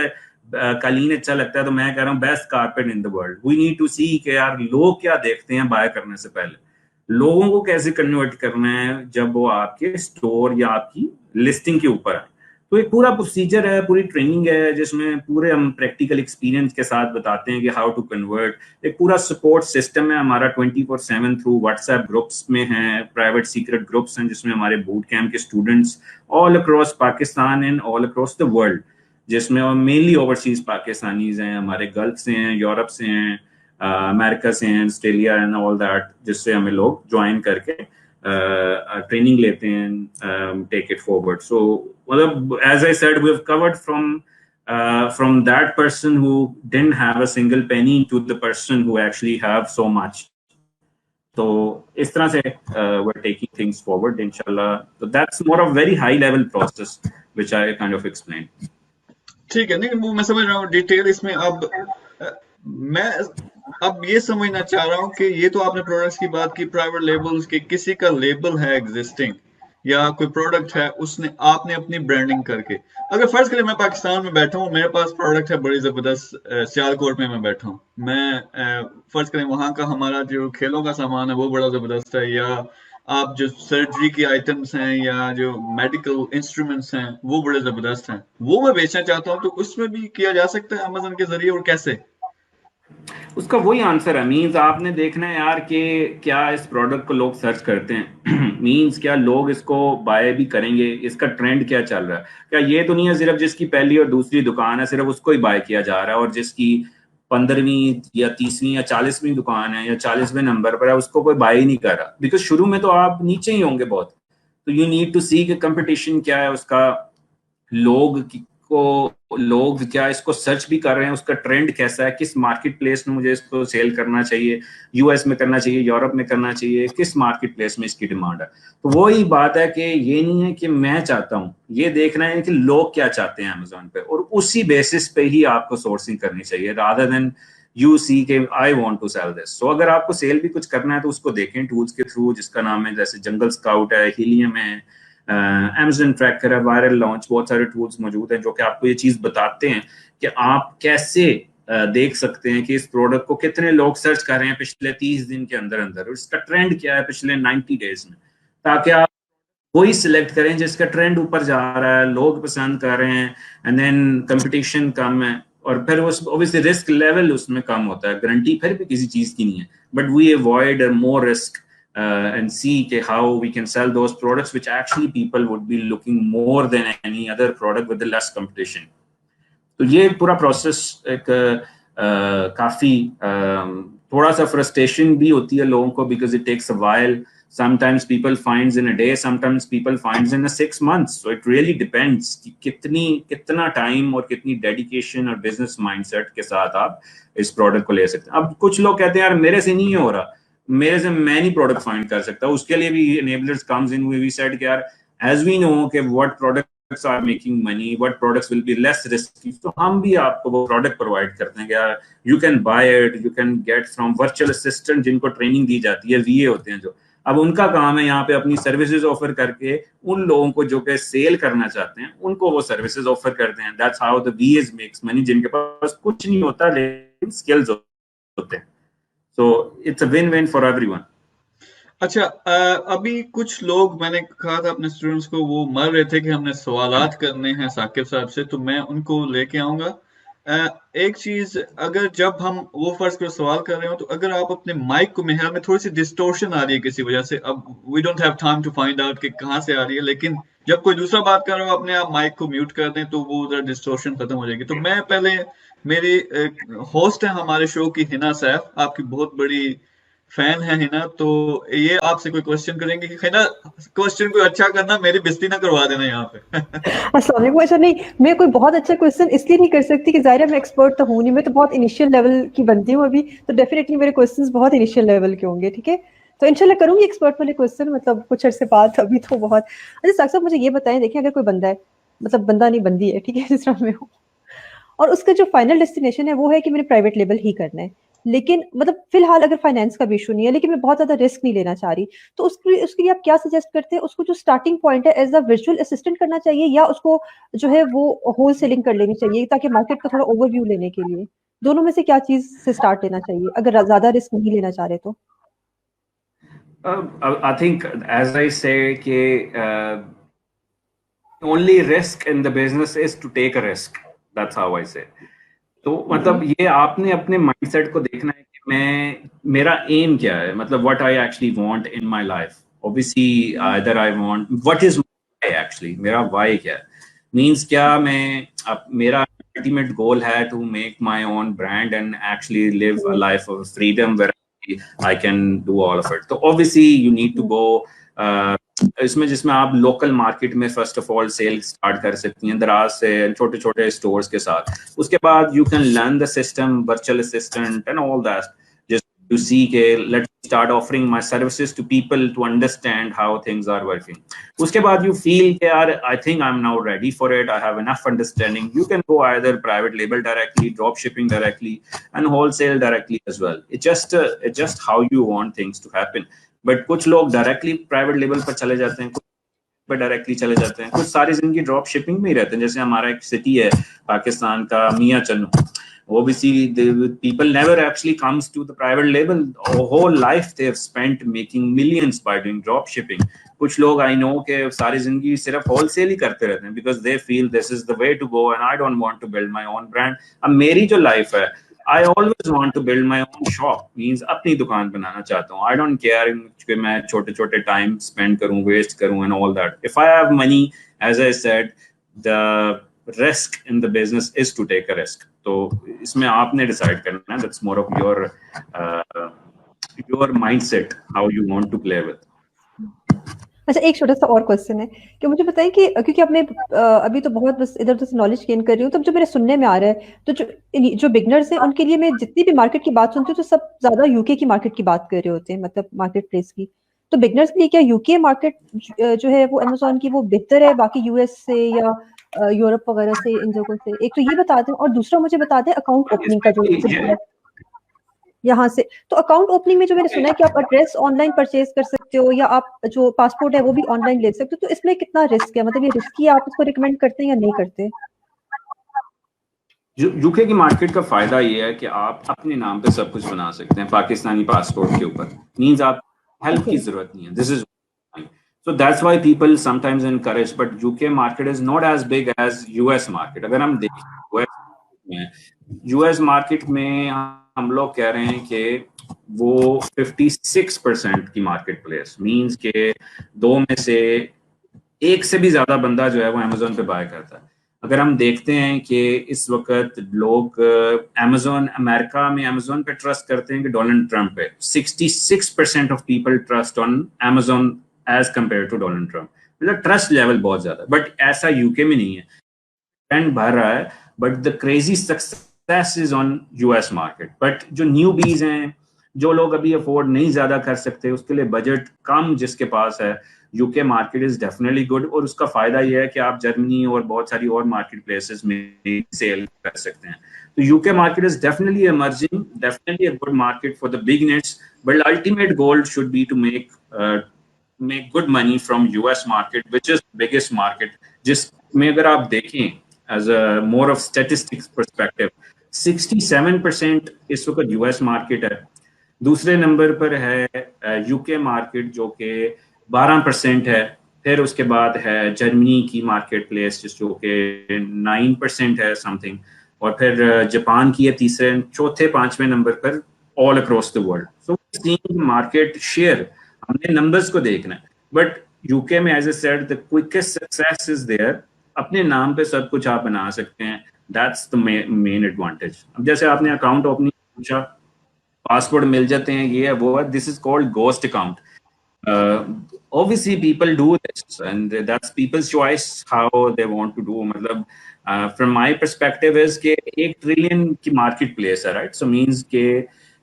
कालीन अच्छा लगता है तो मैं कह रहा हूँ best carpet in the world. We need to see कि यार लोग क्या देखते हैं बाय करने से पहले, लोगों को कैसे कन्वर्ट करना है जब वो आपके स्टोर या आपकी लिस्टिंग के ऊपर है. तो एक पूरा प्रोसीजर है, पूरी ट्रेनिंग है जिसमें पूरे हम प्रैक्टिकल एक्सपीरियंस के साथ बताते हैं कि हाउ टू कन्वर्ट. एक पूरा सपोर्ट सिस्टम है हमारा 24/7 थ्रू व्हाट्सएप ग्रुप्स में है, प्राइवेट सीक्रेट ग्रुप्स हैं जिसमें हमारे बूट कैंप के students all across Pakistan and all across the world, जिसमें मेनली ओवरसीज पाकिस्तानीज हैं, हमारे गल्फ से हैं, यूरोप से हैं, अमेरिका से हैं, ऑस्ट्रेलिया एंड ऑल दैट, जिससे हमें लोग ज्वाइन करके ट्रेनिंग लेते हैं, टेक इट फॉरवर्ड. सो मतलब as I said we have covered from that person who didn't have a single penny to the person who actually have so much. So इस तरह से we're taking things forward inshallah. So that's more of very high level process which I kind of explained. ठीक है, नहीं वो मैं समझ रहा हूँ डिटेल इसमें. मैं अब ये समझना चाह रहा हूँ कि ये तो आपने प्रोडक्ट्स की बात की, प्राइवेट लेबल्स के, किसी का लेबल है एग्जिस्टिंग या कोई प्रोडक्ट है उसने आपने अपनी ब्रांडिंग करके, अगर फर्ज करें मैं पाकिस्तान में बैठा हूँ, मेरे पास प्रोडक्ट है बड़ी जबरदस्त, सियालकोट में मैं बैठा हूँ, मैं फर्ज करें वहां का हमारा जो खेलों का सामान है वो बड़ा जबरदस्त है, या आप जो सर्जरी के आइटम्स हैं या जो मेडिकल इंस्ट्रूमेंट्स हैं वो बड़े जबरदस्त हैं, वो मैं बेचना चाहता हूँ, तो उसमें भी किया जा सकता है अमेज़न के जरिए, और कैसे? उसका वही आंसर है. मींस आपने देखना है यार कि क्या इस प्रोडक्ट को लोग सर्च करते हैं, मींस क्या लोग इसको बाय भी करेंगे, इसका ट्रेंड क्या चल रहा है. क्या ये तो नहीं है सिर्फ जिसकी पहली और दूसरी दुकान है सिर्फ उसको ही बाय किया जा रहा है और जिसकी 15वीं या 30वीं या 40वीं दुकान है या 40वें नंबर पर है उसको कोई बाय ही नहीं कर रहा. बिकॉज शुरू में तो आप नीचे ही होंगे बहुत. तो यू नीड टू सी कि कंपटीशन क्या है उसका, लोग क्या इसको सर्च भी कर रहे हैं, उसका ट्रेंड कैसा है, किस मार्केट प्लेस में मुझे इसको सेल करना चाहिए, यूएस में करना चाहिए, यूरोप में करना चाहिए, किस मार्केट प्लेस में इसकी डिमांड है. तो वही बात है कि ये नहीं है कि मैं चाहता हूँ, ये देखना है कि लोग क्या चाहते हैं अमेज़न पे, और उसी बेसिस पे ही आपको सोर्सिंग करनी चाहिए रादर देन यू सी के I want to sell this. So अगर आपको सेल भी कुछ करना है तो उसको देखें टूल्स के थ्रू, जिसका नाम है जैसे जंगल स्काउट है, हीलियम है, Amazon ट्रैकर है, वायरल लॉन्च, बहुत सारे टूल्स मौजूद हैं जो कि आपको ये चीज बताते हैं कि आप कैसे देख सकते हैं कि इस प्रोडक्ट को कितने लोग सर्च कर रहे हैं पिछले 30 दिन के अंदर अंदर, और इसका ट्रेंड क्या है पिछले 90 डेज में, ताकि आप वही सिलेक्ट करें जिसका ट्रेंड ऊपर जा रहा है, लोग पसंद कर रहे हैं, एंड देन कंपटीशन कम है, और फिर ऑब्वियसली रिस्क लेवल उसमें कम होता है. गारंटी फिर भी किसी चीज की नहीं है, but we avoid more risk and see how we can sell those products which actually people would be looking more than any other product with the less competition. तो ये पूरा प्रोसेस एक काफी थोड़ा सा फ्रस्ट्रेशन भी होती है लोगों को, because it takes a while. Sometimes people finds in a day, sometimes people finds in a 6 months. So it really depends कि कितना टाइम और कितनी डेडिकेशन और बिजनेस माइंडसेट के साथ आप इस प्रोडक्ट को ले सकते हैं. अब कुछ लोग कहते हैं यार मेरे से नहीं हो रहा, मेरे से मैं नहीं प्रोडक्ट फाइंड कर सकता, उसके लिए भी enablers comes in. We said कि यार as we know कि what products are making money, what products will be less risky, तो हम भी आपको वो प्रोडक्ट प्रोवाइड करते हैं कि यार you can buy it, you can get from virtual assistant जिनको ट्रेनिंग दी जाती है, VA होते हैं जो, अब उनका काम है यहाँ पे अपनी सर्विसेज ऑफर करके उन लोगों को जो कि सेल करना चाहते हैं उनको वो सर्विसेज ऑफर करते हैं. That's how the VAs makes money, जिनके पास कुछ नहीं होता लेकिन स्किल्स होते हैं. So it's a win win for everyone. अच्छा, अभी कुछ लोग, मैंने कहा था अपने स्टूडेंट्स को, वो मर रहे थे कि हमने सवालात करने हैं साकिब साहब से, तो मैं उनको लेके आऊंगा. एक चीज, अगर जब हम वो फर्स्ट पर सवाल कर रहे हो तो अगर आप अपने माइक को, मेरे में थोड़ी सी डिस्टोर्शन आ रही है किसी वजह से, अब we don't have time to find out कि कहाँ से आ रही है, लेकिन जब कोई दूसरा बात कर रहा हो अपने आप माइक को म्यूट कर दें तो वो उधर डिस्टोर्शन खत्म हो जाएगी. तो मैं पहले, मेरी होस्ट है हमारे शो की हिना सैफ, आपकी बहुत बड़ी फैन है हिना, तो ये आपसे कोई क्वेश्चन करेंगे कि हिना क्वेश्चन कोई अच्छा करना, मेरी बेइज्जती ना करवा देना यहाँ पे. अस्सलाम वालेकुम. अच्छा नहीं, मैं कोई बहुत अच्छा क्वेश्चन इसलिए नहीं कर सकती कि ज़ाहिर है मैं एक्सपर्ट तो हूँ नहीं, मैं तो बहुत इनिशियल लेवल की बनती हूँ अभी, तो डेफिनेटली मेरे क्वेश्चंस बहुत इनिशियल लेवल के होंगे. ठीक है, तो इंशाल्लाह करूंगी एक्सपर्ट वाले क्वेश्चन, मतलब कुछ अर्से बाद, अभी तो बहुत. अच्छा साकिब साहब मुझे ये बताएं, देखिए अगर कोई बंदा है, मतलब बंदा नहीं बंदी है, ठीक है, जिस तरह मैं हूँ, और उसका जो फाइनल डेस्टिनेशन है वो है कि मैंने प्राइवेट लेबल ही करना है, लेकिन मतलब फिलहाल अगर फाइनेंस का भी इशू नहीं है, लेकिन मैं बहुत ज्यादा रिस्क नहीं लेना चाह रही, तो उसके लिए आप क्या सजेस्ट करते हैं? उसको जो स्टार्टिंग पॉइंट है एज अ वर्चुअल असिस्टेंट करना चाहिए, या उसको जो है वो होल सेलिंग कर लेनी चाहिए ताकि मार्केट का थोड़ा ओवरव्यू लेने के लिए? दोनों में से क्या चीज से स्टार्ट लेना चाहिए अगर ज्यादा रिस्क नहीं लेना चाह रहे तो? I think as I say कि only risk in the business is to take a risk. That's how I say. तो मतलब ये आपने अपने माइंडसेट को देखना है कि मैं, मेरा एम क्या है, मतलब what I actually want in my life. Obviously either I want what is my, actually मेरा व्हाई क्या है, मींस क्या मैं, अब मेरा अल्टीमेट गोल है to make my own brand and actually live a life of freedom where I can do all of it. तो obviously you need to go इसमें, जिसमें आप लोकल मार्केट में first of all sell start कर सकती हैं दराज से, छोटे छोटे स्टोर्स के साथ. उसके बाद you can learn the system, virtual assistant and all that, just to see के let's start offering my services to people to understand how things are working. उसके बाद यू फील कि यार I think I am now ready for it, I have enough understanding, you can go either private label directly, drop shipping directly and wholesale directly as well. It's just how you want things to happen. But कुछ लोग directly private level पर चले जाते हैं, कुछ पर directly चले जाते हैं, कुछ सारी जिंदगी ड्रॉप शिपिंग में ही रहते हैं. जैसे हमारा एक सिटी है पाकिस्तान का, मियाँ Channu, obviously people never actually comes to the private label. Whole life they have spent making millions by doing drop shipping. कुछ लोग I know के सारी जिंदगी सिर्फ होलसेल ही करते रहते हैं because they feel this is the way to go and I don't want to build my own brand. अब मेरी जो लाइफ है, I always want to build my own shop, means अपनी दुकान बनाना चाहता हूँ. I don't care कि मैं छोटे छोटे टाइम स्पेंड करूँ, वेस्ट करूँ and all that. If I have money, as I said, the risk in the business is to take a risk. तो इसमें आपने डिसाइड करना है. That's more of your mindset, how you want to play with. अच्छा, एक छोटा सा और क्वेश्चन है कि मुझे बताएं कि क्योंकि अब मैं अभी तो बहुत बस इधर उधर से नॉलेज गेन कर रही हूँ, तो जो मेरे सुनने में आ रहा है, तो जो बिगनर्स हैं उनके लिए मैं जितनी भी मार्केट की बात सुनती हूँ तो सब ज्यादा यूके की मार्केट की बात कर रहे होते हैं, मतलब मार्केट प्लेस की. तो बिगनर्स के लिए क्या यूके मार्केट जो है वो अमेज़न की वो बेहतर है बाकी यूएस से या यूरोप वगैरह से, इन जगहों से? एक तो ये बता दें, और दूसरा मुझे बता दें अकाउंट ओपनिंग का जो यहाँ से. तो अकाउंट ओपनिंग में जो मैंने सुना है कि आप एड्रेस ऑनलाइन परचेज कर सकते हो या आप जो पासपोर्ट है वो भी ऑनलाइन ले सकते हो, तो इसमें कितना रिस्क है, मतलब ये रिस्की है, आप इसको रिकमेंड करते हैं या नहीं करते? यूके की मार्केट का फायदा ये है कि आप अपने नाम पे सब कुछ बना सकते हैं पाकिस्तानी पासपोर्ट के ऊपर. मींस आप हेल्प की जरूरत नहीं है. This is so that's why people sometimes encourage, but UK market is not as big as US market. अगर हम देखें US मार्केट में हम लोग कह रहे हैं कि वो 56% की मार्केट प्लेस, मीन्स के 2 में से 1 से भी ज्यादा बंदा जो है वो अमेजोन पे बाय करता है। अगर हम देखते हैं कि इस वक्त लोग अमेजोन, अमेरिका में अमेजोन पे ट्रस्ट करते हैं कि डोनाल्ड ट्रंप पे, 66% of people trust on Amazon as compare to Donald Trump. मतलब ट्रस्ट लेवल बहुत ज्यादा, बट ऐसा यूके में नहीं है, ट्रेंड बढ़ रहा है, but the crazy success is on US market. But जो न्यू बीज हैं, जो लोग अभी अफोर्ड नहीं ज्यादा कर सकते, उसके लिए बजट कम जिसके पास है, UK market is definitely good. और उसका फायदा यह है कि आप जर्मनी और बहुत सारी और मार्केट प्लेसेस में सेल कर सकते हैं। तो UK market is definitely emerging, definitely a good market for the beginners, but the ultimate goal should be to make good money from US market, which is biggest market, जिसमें अगर आप देखें as a more of statistics perspective, 67% इस वक्त US market है, दूसरे number पर है यूके मार्केट जो कि 12% है, फिर उसके बाद है जर्मनी की मार्केट प्लेस जो कि 9% है समथिंग, और फिर जापान की है तीसरे, चौथे, पांचवें नंबर पर all across the world. So market share, हमने नंबर्स को देखना है, बट यूके में as a said the quickest success is there, अपने नाम पे सब कुछ आप बना सकते हैं, दैट्स द मेन एडवांटेज। अब जैसे आपने अकाउंट ओपनिंग पूछा, पासवर्ड मिल जाते हैं, ये है वो है, this is called ghost account. Obviously people do this and that's people's choice how they want to do. मतलब from my perspective is कि 1 ट्रिलियन की मार्केट प्लेस है, राइट? सो मीन्स के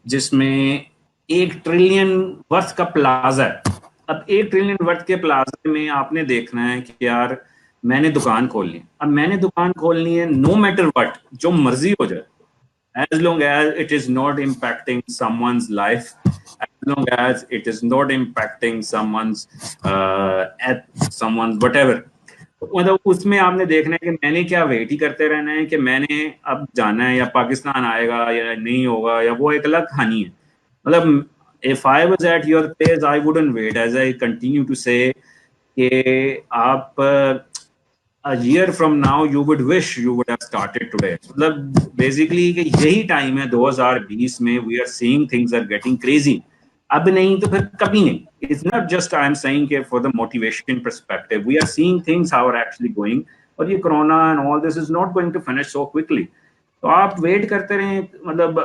जिसमें 1 ट्रिलियन वर्थ का प्लाजा है। अब 1 trillion worth के प्लाजा में आपने देखना है कि यार मैंने दुकान खोलनी है, अब मैंने दुकान खोलनी है नो मैटर व्हाट, जो मर्जी हो जाए, as long as it is not impacting someone's life, as long as it is not impacting someone's whatever, मतलब उसमें आपने देखना है कि मैंने क्या वेट ही करते रहना है कि मैंने अब जाना है या पाकिस्तान आएगा या नहीं होगा, या वो एक अलग कहानी है। मतलब if I was at your place I wouldn't wait, as I continue to say कि आप a year from now you would wish you would have started today. मतलब basically कि यही टाइम है 2020 में, we are seeing things are getting crazy, अब नहीं तो फिर कभी नहीं। It's not just I am saying कि for the motivation perspective, we are seeing things how are actually going, और ये corona and all this is not going to finish so quickly. तो आप वेट करते रहें, मतलब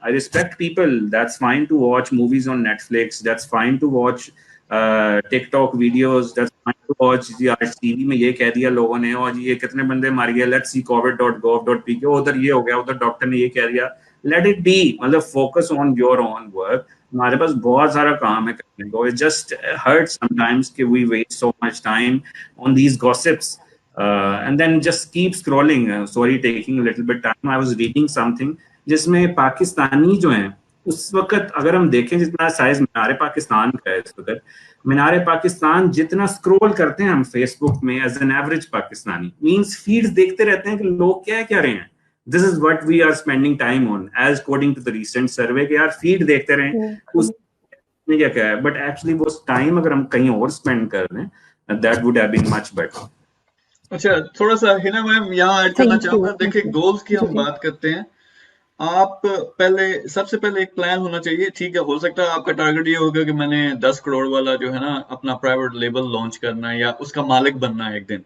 I respect people, that's fine to watch movies on Netflix, that's fine to watch TikTok videos, that's fine to watch, यार TV में ये कह दिया लोगों ने, और ये कितने बंदे मर गए, let's see covid.gov.pk, उधर ये हो गया, उधर डॉक्टर ने ये कह दिया, let it be, मतलब focus on your own work। हमारे पास बहुत सारा काम है करने को, it just hurts sometimes कि we waste so much time on these gossips and then just keep scrolling, sorry taking a little bit time, I was reading something जिसमें पाकिस्तानी जो हैं उस वक्त अगर हम देखें जितना साइज मीनार पाकिस्तान का है, इस वक्त मीनार पाकिस्तान जितना स्क्रॉल करते हैं हम फेसबुक में as an average Pakistani, means feeds देखते रहते हैं कि लोग क्या कह रहे हैं, this is what we are spending time on as according to the recent survey, कि यार फीड देखते रहें उसने क्या कहा है, बट एक्चुअली वो टाइम अगर हम कहीं और स्पेंड कर रहे हैं that would have been much better. अच्छा, थोड़ा सा हिना मैम यहाँ ऐड करना चाहूंगा। देखिए गोल्स की हम बात करते हैं, आप सबसे पहले एक प्लान होना चाहिए, ठीक है? हो सकता है आपका टारगेट ये होगा कि मैंने 10 करोड़ वाला जो है ना अपना प्राइवेट लेबल लॉन्च करना है या उसका मालिक बनना है एक दिन,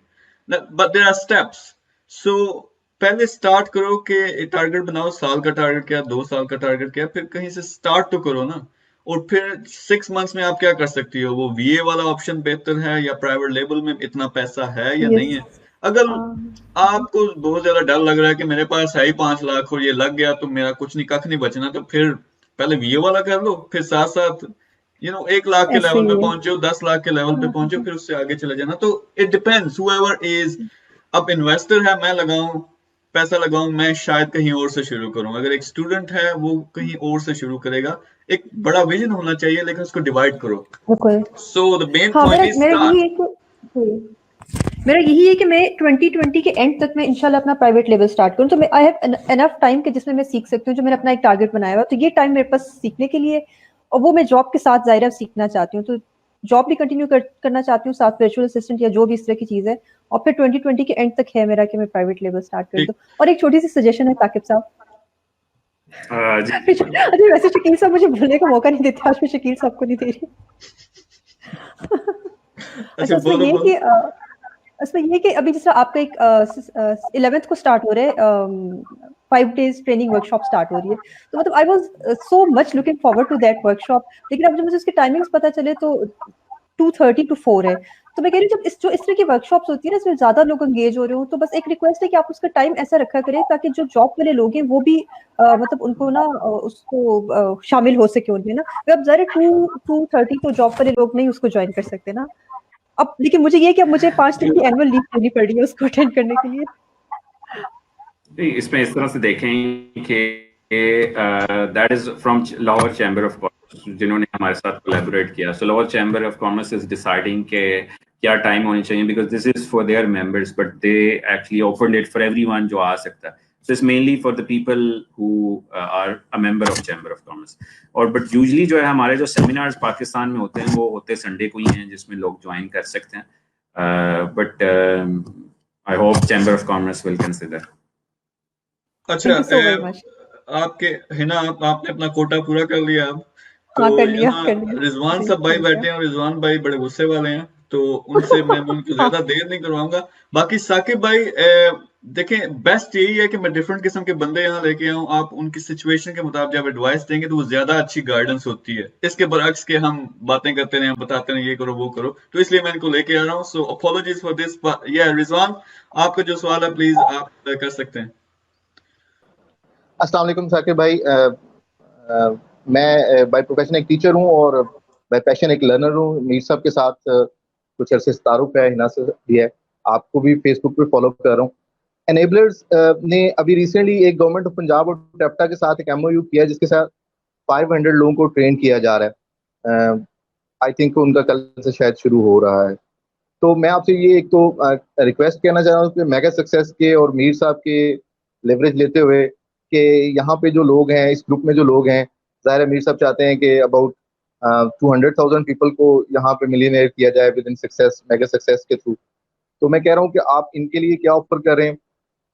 बट देयर आर स्टेप्स। सो पहले स्टार्ट करो कि टारगेट बनाओ, साल का टारगेट क्या, 2 साल का टारगेट क्या, फिर कहीं से स्टार्ट तो करो ना। और फिर 6 मंथ्स में आप क्या कर सकती हो, वो वीए वाला ऑप्शन बेहतर है या प्राइवेट लेबल में इतना पैसा है या नहीं है। अगर आपको बहुत ज्यादा डर लग रहा है कि मेरे पास है ही 5 लाख और ये लग गया तो मेरा कुछ नहीं, कख नहीं बचना, तो फिर पहले वीए वाला कर लो, फिर साथ साथ 1 लाख के लेवल पे पहुंचो, 10 लाख के लेवल पे पहुंचो, फिर उससे आगे चले जाना। तो इट डिपेंड्स हुएवर इज। अब इन्वेस्टर है, मैं लगाऊं पैसा लगाऊं, मैं शायद कहीं और से शुरू करूं, अगर एक स्टूडेंट है वो कहीं और से शुरू करेगा। एक बड़ा विजन होना चाहिए लेकिन उसको डिवाइड करो। So the main point is start. मेरा यही है कि मैं 2020 के एंड तक मैं इंशाल्लाह अपना प्राइवेट लेवल स्टार्ट करूं, तो मैं आई हैव एनफ टाइम कि जिसमें मैं सीख सकती हूं, जो मैंने अपना एक टारगेट बनाया हुआ, तो ये टाइम मेरे पास सीखने के लिए, और वो मैं जॉब के साथ ज़ाहिर सीखना चाहती हूँ, तो जॉब भी कंटिन्यू करना चाहती हूँ साथ वर्चुअल असिस्टेंट या जो भी इस तरह की चीज़ है, और फिर 2020 के एंड तक है मेरा कि मैं प्राइवेट लेवल स्टार्ट कर दूँ। और एक छोटी सी सजेशन है साकिब साहब, अरे वैसे शकील साहब मुझे बोलने का मौका नहीं देते, आज मैं शकील साहब को नहीं दे रही। अच्छा, उसमें बोलो ये बोलो। कि उसमें ये कि अभी जैसे आपका एक 11th को स्टार्ट हो रहा है, 5 days ट्रेनिंग वर्कशॉप स्टार्ट हो रही है, तो मतलब I was so much looking forward to that workshop, लेकिन अब जब मुझे उसके टाइमिंग्स पता चले तो 2:30 to 4 है। तो मैं कह रही हूँ जब इस तरह की वर्कशॉप्स होती है ना, इसमें ज्यादा लोग एंगेज हो रहे हो, तो बस एक रिक्वेस्ट है कि आप उसका टाइम ऐसा रखा करें ताकि जो जॉब वाले लोग हैं वो भी मतलब उनको ना उसको शामिल हो सके उनमें ना। अब ज़रा 2:30 तो जॉब वाले लोग नहीं उसको ज्वाइन कर सकते ना। अब लेकिन मुझे ये कि अब मुझे 5 दिन की एनुअल लीव लेनी पड़ रही है उसको अटेंड करने के लिए। इसमें इस तरह से देखें कि that is from Lahore chamber of commerce जिन्होंने हमारे साथ कोलैबोरेट किया। So Lahore chamber of commerce is deciding के क्या टाइम होनी चाहिए, because this is for their members but they actually offered it for everyone जो आ सकता है। So it's mainly for the people who are a member of Chamber of Commerce. और but usually जो है हमारे जो seminars पाकिस्तान में होते हैं वो होते संडे को ही हैं जिसमें लोग ज्वाइन कर सकते हैं। But I hope Chamber of Commerce will consider. अच्छा, thank you so very much. आपके हिना आपने अपना कोटा पूरा कर लिया अब, तो हाँ, कर लिया यहाँ रिजवान जी, सब भाई थैंक बैठे हैं और रिजवान भाई बड़े गुस्से वाले हैं, तो उनसे मैं उनको हाँ, ज्यादा देर नहीं करवाऊंगा। बाकी साकिब भाई देखें, बेस्ट यही है कि मैं डिफरेंट किस्म के बंदे यहाँ लेके आऊँ, आप उनकी सिचुएशन के मुताबिक जब एडवाइस देंगे तो वो ज्यादा अच्छी गाइडेंस होती है, इसके बरअक्स के हम बातें करते रहे, हम बताते रहे ये करो वो करो, तो इसलिए मैं इनको लेके आ रहा हूँ। सो अपोलॉजीज फॉर दिस। या रिजवान, आपका जो सवाल है प्लीज आप कर सकते हैं। अस्सलाम वालेकुम साकिब भाई। मैं बाय प्रोफेशन एक टीचर हूँ और बाय पैशन एक लर्नर हूँ। मीर साहब के साथ कुछ अरसे से तारुफ है, हिना से भी है, आपको भी फेसबुक पे फॉलो कर रहा हूँ। एनेबलर्स ने अभी रिसेंटली एक गवर्नमेंट ऑफ पंजाब और टेप्टा के साथ एक एमओयू किया जिसके साथ 500 लोगों को ट्रेन किया जा रहा है। आई थिंक उनका कल से शायद शुरू हो रहा है। तो मैं आपसे ये एक तो रिक्वेस्ट करना चाह रहा हूँ कि मेगा सक्सेस के और मीर साहब के लेवरेज लेते हुए कि यहाँ पे जो लोग हैं, इस ग्रुप में जो लोग हैं, ज़ाहिर है मीर साहब चाहते हैं कि अबाउट 200,000 पीपल को यहाँ पे मिलियनेयर किया जाए with in success, mega success के थ्रू। तो मैं कह रहा हूँ कि आप इनके लिए क्या ऑफर कर रहे हैं।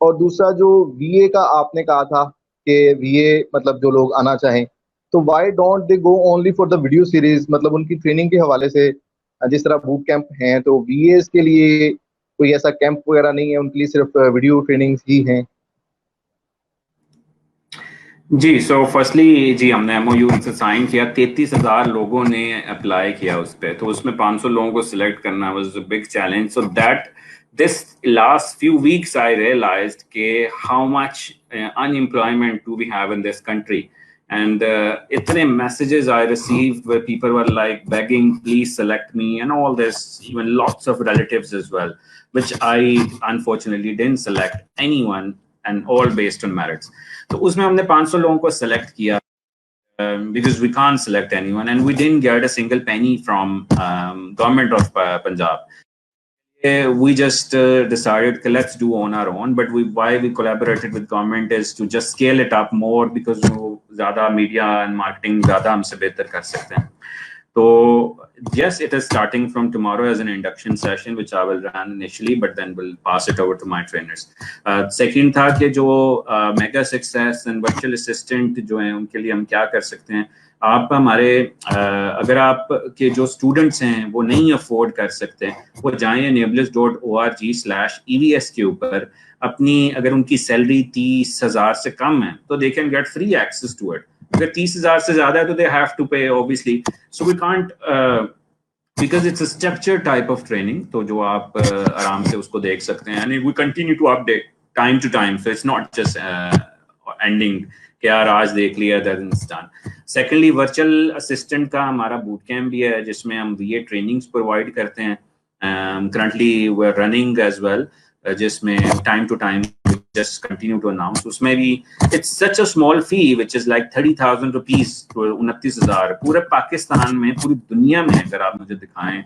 और दूसरा जो वीए का आपने कहा था कि वीए मतलब जो लोग आना चाहें, तो why don't they go only for the video series, मतलब उनकी ट्रेनिंग के हवाले से जिस तरह बूट कैंप हैं, तो वीएस के लिए कोई ऐसा कैंप वगैरह नहीं है, उनके लिए सिर्फ वीडियो ट्रेनिंग ही हैं। जी, सो फर्स्टली जी हमने एमओयू से साइन किया, 33,000 लोगों ने अप्लाई किया उस पर, तो उसमें 500 लोगों को सिलेक्ट करना was a big challenge. So that this last few weeks I realised के how much unemployment do we have in this country and itne messages I received where people were like begging, please select me and all this, even lots of relatives as well, which I unfortunately didn't select anyone and all based on merits. तो उसमें हमने 500 लोगों को select किया because we can't select anyone and we didn't get a single penny from government of Punjab. We just decided okay, let's do on our own, but why we collaborated with government is to just scale it up more because वो ज़्यादा media and marketing ज़्यादा हमसे बेहतर कर सकते हैं। तो yes, it is starting from tomorrow as an induction session which I will run initially, but then we'll pass it over to my trainers. Second था कि जो mega success and virtual assistant जो हैं उनके लिए हम क्या कर सकते हैं। आप हमारे अगर आप के जो स्टूडेंट्स हैं वो नहीं अफोर्ड कर सकते, वो जाएं enablers.org/EVS के ऊपर अपनी, अगर उनकी सैलरी 30,000 से कम है तो they can get free access to it. अगर 30,000 से ज्यादा है तो they have to pay obviously. So we can't because it's a structure type of training, तो जो आप आराम से उसको देख सकते हैं and we continue to update time to time, so it's not just ending कि यार आज देख लिया that is done. Secondly virtual assistant का हमारा बूट कैम्प भी है जिसमें हम वीए ट्रेनिंग्स प्रोवाइड करते हैं। Currently we are running as well, जिसमें time to time just continue to announce. उसमें भी it's such a small fee which is like 30,000 rupees to 29,000 पूरे पाकिस्तान में, पूरी दुनिया में अगर आप मुझे दिखाएं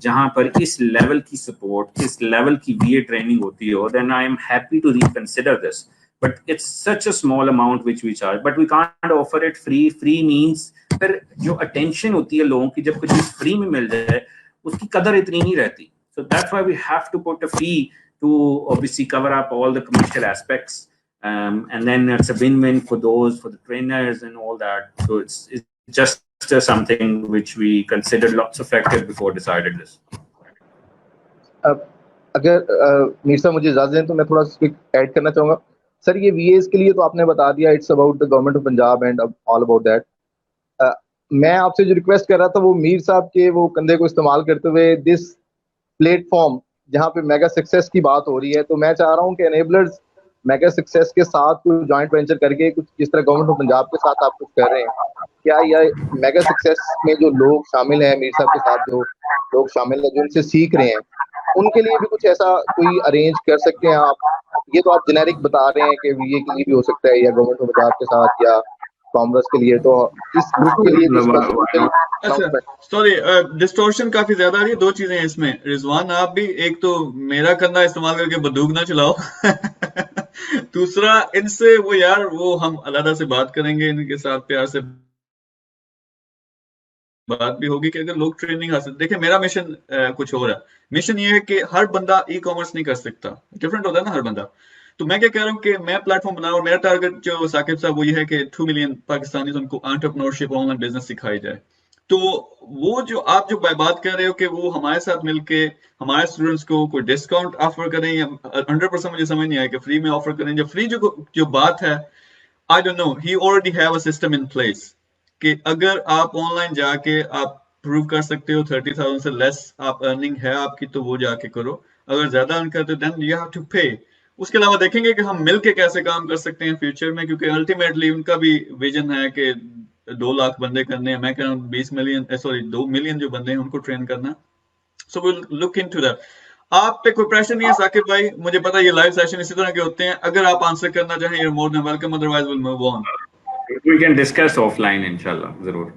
जहां पर इस लेवल की सपोर्ट, इस लेवल की वीए ट्रेनिंग होती हो, then I am happy to reconsider this. But it's such a small amount which we charge, but we can't offer it free. Free means फिर जो attention होती है लोगों की जब कुछ चीज फ्री में मिल जाए उसकी कदर इतनी नहीं रहती. So that's why we have to put a fee to obviously cover up all the commercial aspects. and then it's a win-win for those, for the trainers and all that. So it's just something which we considered lots of factors before decided this. अगर मीर साहब मुझे इजाजत दें तो मैं थोड़ा सा add करना चाहूँगा सर. ये वीएस के लिए तो आपने बता दिया, it's about the government of Punjab and all about that. मैं आपसे जो रिक्वेस्ट कर रहा था वो मीर साहब के वो कंधे को इस्तेमाल करते हुए दिस प्लेटफॉर्म जहाँ पे मेगा सक्सेस की बात हो रही है, तो मैं चाह रहा हूँ कि एनेबलर्स मेगा सक्सेस के साथ कुछ जॉइंट वेंचर करके कुछ जिस तरह गवर्नमेंट ऑफ पंजाब के साथ आप कुछ कर रहे हैं, क्या यह मेगा सक्सेस में जो लोग शामिल हैं, मीर साहब के साथ जो लोग शामिल हैं, जो उनसे सीख रहे हैं, उनके लिए भी कुछ ऐसा कोई अरेंज कर सकते हैं आप? ये तो आप जेनेरिक बता रहे हैं कि वीए के लिए भी हो सकता है या गवर्नमेंट ऑफ पंजाब के साथ या कॉमर्स के लिए, तो इस ग्रुप के लिए अच्छा सॉरी डिस्टॉर्शन काफी ज्यादा आ रही है. दो चीजें हैं इसमें रिजवान, आप भी एक तो मेरा कंधा इस्तेमाल करके बंदूक ना चलाओ दूसरा इनसे वो यार वो हम अलग से बात करेंगे, इनके साथ प्यार से बात भी होगी कि अगर लोग ट्रेनिंग हासिल, देखिए मेरा मिशन कुछ और है. मिशन ये है कि हर बंदा ई कॉमर्स नहीं कर सकता, डिफरेंट होता है ना हर बंदा. तो मैं क्या कह रहा हूँ कि मैं प्लेटफॉर्म बनाऊं और मेरा टारगेट जो साकिब साहब वो ये है कि 2 मिलियन पाकिस्तानी उनको एंटरप्रेन्योरशिप ऑनलाइन बिजनेस सिखाई जाए. तो वो जो आप जो बात कर रहे हो कि वो हमारे साथ मिलके हमारे स्टूडेंट्स को कोई डिस्काउंट ऑफर करें या 100% मुझे समझ नहीं आया कि फ्री में ऑफर करें. जो फ्री जो बात है, आई don't no, he already have a system in place कि अगर आप ऑनलाइन जाके आप प्रूव कर सकते हो 30,000 से लेस आप अर्निंग है आपकी, तो वो जाके करो. अगर ज्यादा अर्न करते हो देन यू हैव टू पे. उसके अलावा देखेंगे कि हम मिलके कैसे काम कर सकते हैं फ्यूचर में, क्योंकि अल्टीमेटली उनका भी विजन है कि 2 लाख बंदे करने हैं. मैं कह रहा हूँ 20 मिलियन, सॉरी 2 मिलियन जो बंदे हैं उनको ट्रेन करना. So will look into that. आप पे कोई प्रेशर नहीं है साकिब भाई, मुझे पता है ये लाइव सेशन इसी तरह के होते हैं. अगर आप आंसर करना चाहें you are more than welcome, otherwise will move on. We can discuss offline इंशाल्लाह, जरूर.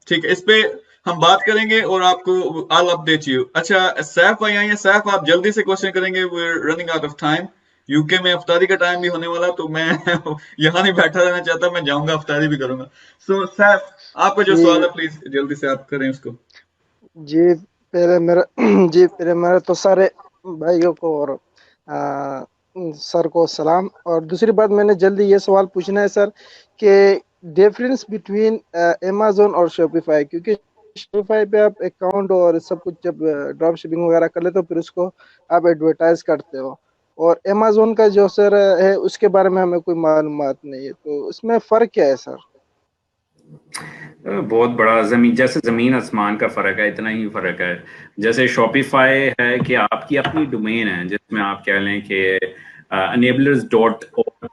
ठीक है, इस पे हम बात करेंगे और आपको I'll update you. अच्छा सैफ भाई आइए. सैफ आप जल्दी से क्वेश्चन करेंगे, we're running out of time. UK में अफ्तारी का टाइम भी होने वाला, तो मैं यहाँ नहीं बैठा रहना चाहता, मैं जाऊंगा अफ्तारी भी करूंगा. सो सैफ आपका जो सवाल है प्लीज जल्दी से आप करें उसको. जी पहले मेरा तो सारे भाइयों को और सर को सलाम. और दूसरी बात मैंने जल्दी ये सवाल पूछना है सर कि डिफरेंस बिटवीन अमेज़न और शॉपिफाई, क्योंकि शॉपिफाई पे आप अकाउंट और सब कुछ जब ड्रॉप शिपिंग वगैरह कर लेते हो फिर उसको आप एडवर्टाइज करते हो, और अमेज़न का जो सर है उसके बारे में हमें कोई मालूमात नहीं है, तो उसमें फ़र्क क्या है सर? बहुत बड़ा जैसे जमीन आसमान का फर्क है, इतना ही फर्क है. जैसे शॉपिफाई है कि आपकी अपनी डोमेन है जिसमें आप कह लें कि enablers.org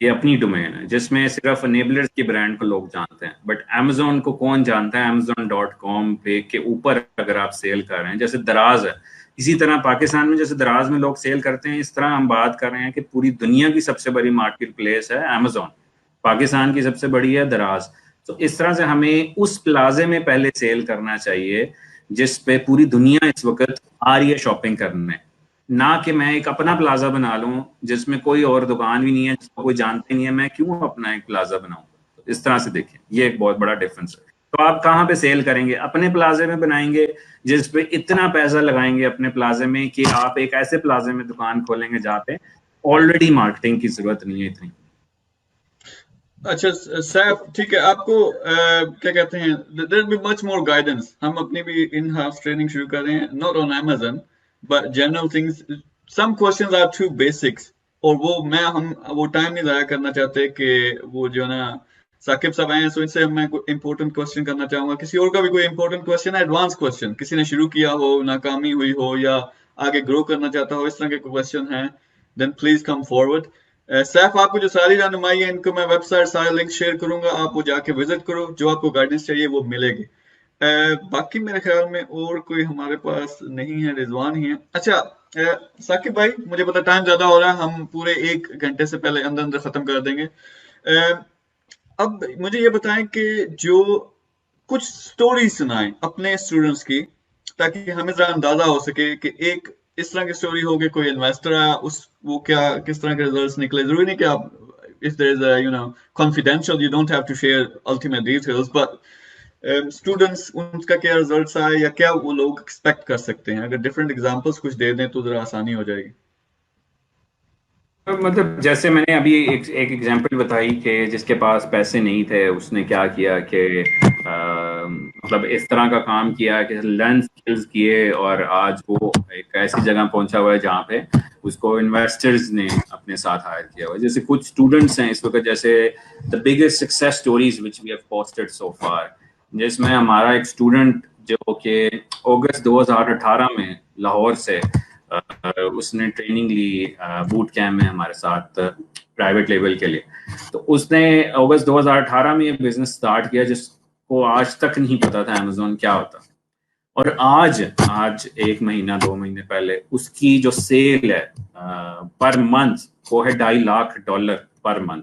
ये अपनी डोमेन है जिसमें सिर्फ enablers के ब्रांड को लोग जानते हैं. बट अमेज़न को कौन जानता है? amazon.com पे के ऊपर अगर आप सेल कर रहे हैं, जैसे दराज है, इसी तरह पाकिस्तान में जैसे दराज में लोग सेल करते हैं, इस तरह हम बात कर रहे हैं कि पूरी दुनिया की सबसे बड़ी मार्केट प्लेस है अमेज़न, पाकिस्तान की सबसे बड़ी है दराज. तो इस तरह से हमें उस प्लाजे में पहले सेल करना चाहिए जिस पे पूरी दुनिया इस वक्त आ रही है शॉपिंग करने, ना कि मैं एक अपना प्लाजा बना लूं जिसमें कोई और दुकान भी नहीं है, जिसको कोई जानते नहीं है, मैं क्यों अपना एक प्लाजा बनाऊं. तो इस तरह से देखिए, ये एक बहुत बड़ा डिफरेंस है. तो आप कहाँ पे सेल करेंगे? अपने प्लाजे में बनाएंगे जिस पे इतना पैसा लगाएंगे अपने प्लाजे में कि आप एक ऐसे प्लाजे में दुकान खोलेंगे जहाँ पे ऑलरेडी मार्केटिंग की जरूरत नहीं है इतनी. अच्छा सैफ ठीक है, आपको क्या कहते हैं, there be much more guidance. हम अपनी भी इन हाउस ट्रेनिंग शुरू कर रहे हैं, not on Amazon but general things. Some questions are too basics और हम वो टाइम नहीं जाया करना चाहते कि वो जो ना साकिब साहब आए हैं, सो इनसे मैं कोई इंपॉर्टेंट क्वेश्चन करना चाहूंगा. किसी और का भी कोई इंपॉर्टेंट क्वेश्चन है, एडवांस क्वेश्चन, किसी ने शुरू किया हो, नाकामी हुई हो या आगे ग्रो करना चाहता हो, इस तरह के क्वेश्चन हैं, then please come forward. Saif आपको जो सारी रहनुमाई है इनको मैं वेबसाइट सारे लिंक शेयर करूंगा, आप वो जाके विजिट करो, जो आपको गाइडेंस चाहिए वो मिलेगी. बाकी मेरे ख्याल में और कोई हमारे पास नहीं है, रिजवान ही है. अच्छा साकिब भाई मुझे पता टाइम ज्यादा हो रहा है, हम पूरे 1 घंटे से पहले अंदर खत्म कर देंगे. अब मुझे ये बताएं कि जो कुछ स्टोरी सुनाएं अपने स्टूडेंट्स की, ताकि हमें जरा अंदाजा हो सके कि एक इस तरह की स्टोरी हो कि कोई इन्वेस्टर आया, वो क्या किस तरह के रिजल्ट्स निकले. जरूरी नहीं कि आप if there is a confidential, you don't have to share ultimate details, but students उनका क्या रिजल्ट्स आए या क्या वो लोग एक्सपेक्ट कर सकते हैं, अगर डिफरेंट एग्जांपल्स कुछ दे दें तो जरा आसानी हो जाएगी. मतलब जैसे मैंने अभी एक एग्जांपल बताई कि जिसके पास पैसे नहीं थे उसने क्या किया कि मतलब इस तरह का काम किया कि लर्न स्किल्स किए और आज वो एक ऐसी जगह पहुंचा हुआ है जहाँ पे उसको इन्वेस्टर्स ने अपने साथ हायर किया हुआ है। जैसे कुछ स्टूडेंट्स हैं इस वक्त, जैसे the biggest success stories which we have posted so far, जिसमें हमारा एक स्टूडेंट जो कि अगस्त 2018 में लाहौर से उसने ट्रेनिंग ली बूट कैम्प में हमारे साथ प्राइवेट लेवल के लिए। तो उसने अगस्त 2018 में ये बिजनेस स्टार्ट किया जिसको आज तक नहीं पता था अमेजोन क्या होता। और आज 1 महीना 2 महीने पहले उसकी जो सेल है पर मंथ वो है $2.5 लाख पर मंथ,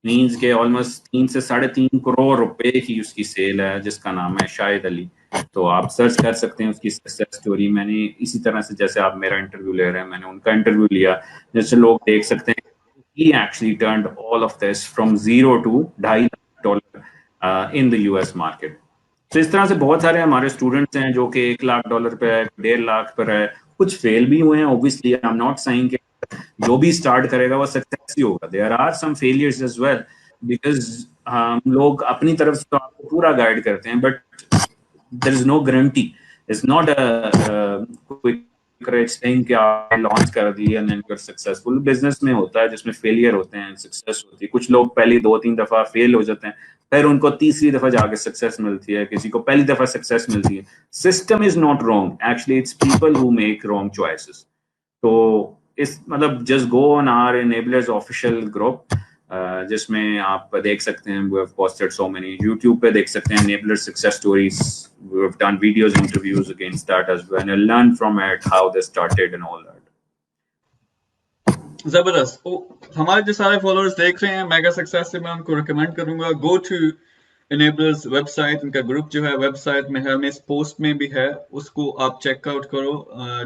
मीन्स के ऑलमोस्ट 3 से 3.5 करोड़ रुपए की उसकी सेल है, जिसका नाम है शाहिद अली। तो आप सर्च कर सकते हैं उसकी सक्सेस स्टोरी। मैंने इसी तरह से जैसे आप मेरा इंटरव्यू ले रहे हैं मैंने उनका इंटरव्यू लिया, जैसे लोग देख सकते हैं he actually turned all of this from zero to $2.5 in the US market। तो इस तरह से बहुत सारे हमारे स्टूडेंट्स हैं जो कि $1 लाख पे है, 1.5 लाख पर है, कुछ फेल भी हुए हैं obviously. I am not saying कि जो भी स्टार्ट करेगा वो सक्सेस ही होगा, there are some failures as well, because हम लोग अपनी तरफ से तो आपको पूरा गाइड करते हैं but there is no guarantee, it's not a quick thing कि आप लॉन्च कर दिए and then you are successful. Business में होता है जिसमें फेलियर होते हैं, सक्सेस होती है। कुछ लोग पहली 2-3 दफा फेल हो जाते हैं, फिर उनको तीसरी दफा जाके सक्सेस मिलती है, किसी को पहली दफा सक्सेस मिलती है। System is not wrong, actually it's people who make wrong choices. तो इस मतलब just go on our enablers official group जिसमें आप देख सकते हैं we have posted so many, YouTube पे देख सकते हैं enabler success stories, we have done videos interviews against starters when I learn from it how they started and all that. जबरदस्त। हमारे जो सारे फॉलोअर्स देख रहे हैं मेगा सक्सेस से, मैं उनको रिकमेंड करूंगा गो टू इनेबलर्स वेबसाइट, उनका ग्रुप जो है वेबसाइट में है, इस पोस्ट में भी है, उसको आप चेकआउट करो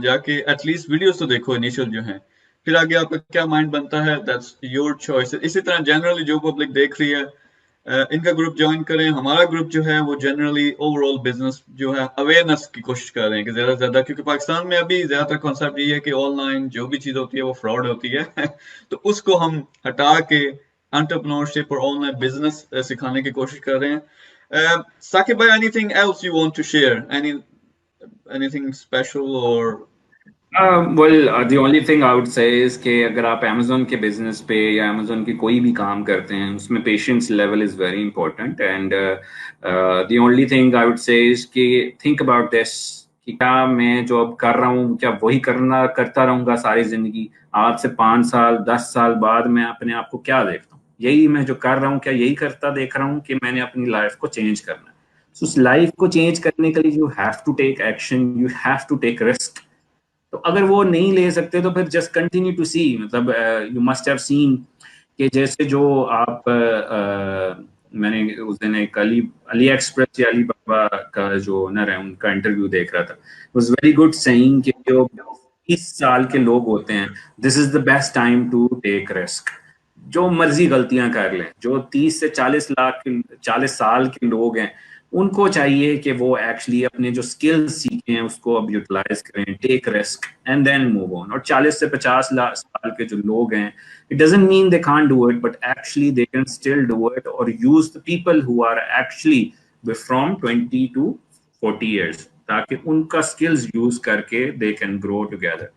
जाके, एटलीस्ट वीडियोस तो देखो इनिशियल जो है, फिर आगे आपका क्या माइंड बनता है दैट्स योर चॉइस। इसी तरह जनरली जो पब्लिक देख रही है इनका ग्रुप ज्वाइन करें। हमारा ग्रुप जो है वो जनरली ओवरऑल बिजनेस जो है अवेयरनेस की कोशिश कर रहे हैं कि ज्यादा से ज्यादा, क्योंकि पाकिस्तान में अभी ज्यादातर कॉन्सेप्ट ये है कि ऑनलाइन जो भी चीज होती है वो फ्रॉड होती है तो उसको हम हटा के एंटरप्रेन्योरशिप और ऑनलाइन बिजनेस सिखाने की कोशिश कर रहे हैं। साकिब भाई, anything else you want to share, anything special और the only thing I would say is कि अगर आप Amazon के बिजनेस पे या Amazon की कोई भी काम करते हैं उसमें patience level is very important. And the only thing I would say is कि think about this कि क्या मैं जो अब कर रहा हूँ क्या वही करता रहूंगा सारी जिंदगी? आज से 5 साल 10 साल बाद मैं अपने आप को क्या देखता हूँ? यही मैं जो कर रहा हूँ क्या यही करता देख रहा हूँ कि मैंने अपनी लाइफ को चेंज करना है? So उस लाइफ को चेंज करने के लिए you have to take action, you have to take risk. तो अगर वो नहीं ले सकते तो फिर जस्ट कंटिन्यू टू सी, मतलब यू मस्ट हैव सीन कि जैसे जो आप मैंने उस दिन एक अली एक्सप्रेस या अली बाबा का जो ओनर है उनका इंटरव्यू देख रहा था, वाज वेरी गुड सेइंग कि जो 30 साल के लोग होते हैं this is the best time to take risk. जो मर्जी गलतियां कर लें, जो 30 से 40 साल के लोग हैं उनको चाहिए कि वो एक्चुअली अपने जो स्किल्स सीखे हैं उसको अब यूटिलाइज करें, take risk and then move on. और 40 से 50 साल के जो लोग हैं it doesn't mean they can't do it, but actually they can still do it और use the people who are actually from 20 to 40 years, ताकि उनका स्किल्स यूज करके दे कैन ग्रो टुगेदर।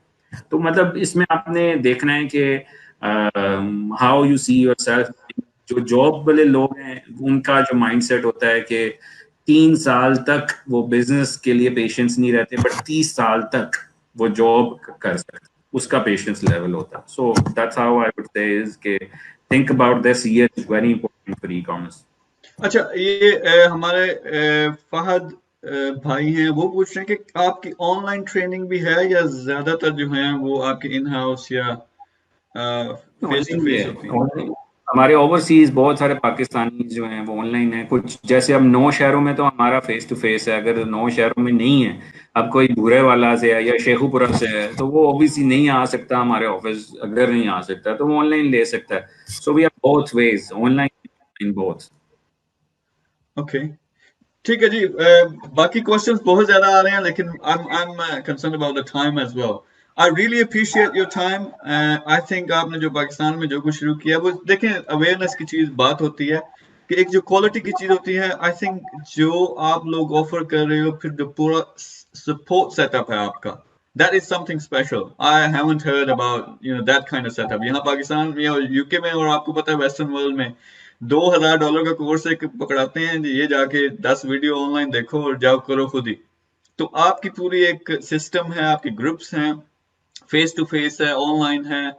तो मतलब इसमें आपने देखना है कि हाउ यू सी योरसेल्फ। जो जॉब वाले लोग हैं उनका जो माइंडसेट होता है कि 3 साल तक वो बिजनेस के लिए पेशेंस नहीं रहते, बट 30 साल तक वो जॉब कर सकते, उसका पेशेंस लेवल होता है। So that's how I would say is के think about this year is very important for e commerce. अच्छा, ये हमारे फहद भाई हैं, वो पूछ रहे हैं कि आपकी ऑनलाइन ट्रेनिंग भी है या ज्यादातर जो है वो आपके इन हाउस या फेस टू फेस होती है? हमारे ओवरसीज बहुत सारे पाकिस्तानी जो हैं वो ऑनलाइन है। कुछ जैसे अब 9 शहरों में तो हमारा फेस टू फेस है, अगर 9 शहरों में नहीं है, अब कोई बुरे वाला से है या शेखुपुरा से है तो वो ऑब्वियसली नहीं आ सकता हमारे ऑफिस। अगर नहीं आ सकता तो वो ऑनलाइन ले सकता है। So we have both ways, online in both. Okay, ठीक है जी। बाकी क्वेश्चंस बहुत ज्यादा आ रहे हैं लेकिन I am concern about the time as well. I really appreciate your time. I think आपने जो पाकिस्तान में जो कुछ शुरू किया वो देखें, अवेयरनेस की चीज बात होती है कि एक जो क्वालिटी की चीज होती है, आई थिंक जो आप लोग ऑफर कर रहे हो, फिर जो पूरा सपोर्ट सेटअप है आपका, that is something special. I haven't heard about that kind of setup. यहाँ पाकिस्तान में और यूके में, और आपको पता है वेस्टर्न वर्ल्ड में $2000 का कोर्स एक पकड़ाते हैं, ये जाके 10 वीडियो ऑनलाइन देखो और जाओ करो खुद ही। तो आपकी पूरी एक सिस्टम है, आपके ग्रुप्स हैं, फेस टू फेस है, ऑनलाइन है,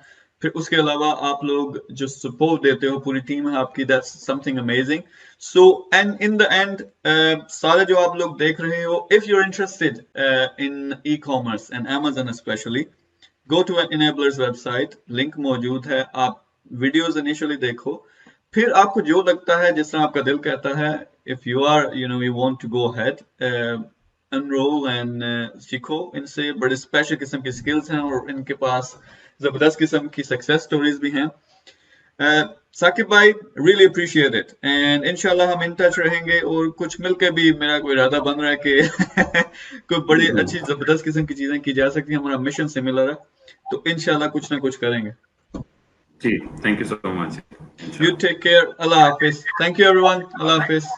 फिर उसके अलावा आप लोग जो सपोर्ट देते हो, पूरी टीम है आपकी, that's something amazing. So and in the end सारे जो आप लोग देख रहे हो, if you are interested in ecommerce and Amazon specially, go to enablers website, link मौजूद है, आप वीडियोस इनिशियली देखो, फिर आपको जो लगता है, जिस तरह आपका दिल कहता है, if you are you want to go ahead, enrol and सीखो इनसे। बड़े स्पेशल किस्म की स्किल्स हैं और इनके पास जबरदस्त किस्म की सक्सेस स्टोरीज भी हैं। साकिब भाई, रियली अप्रिशिएट इट, एंड इंशाल्लाह हम इन टच रहेंगे, और कुछ मिलकर भी मेरा कोई इरादा बन रहा है कि कोई बड़ी अच्छी जबरदस्त किस्म की चीजें की जा सकती हैं, हमारा मिशन सिमिलर है, तो इंशाल्लाह कुछ ना कुछ करेंगे। जी, thank you so much. You take care. Allah Hafiz. Thank you everyone. Allah Hafiz.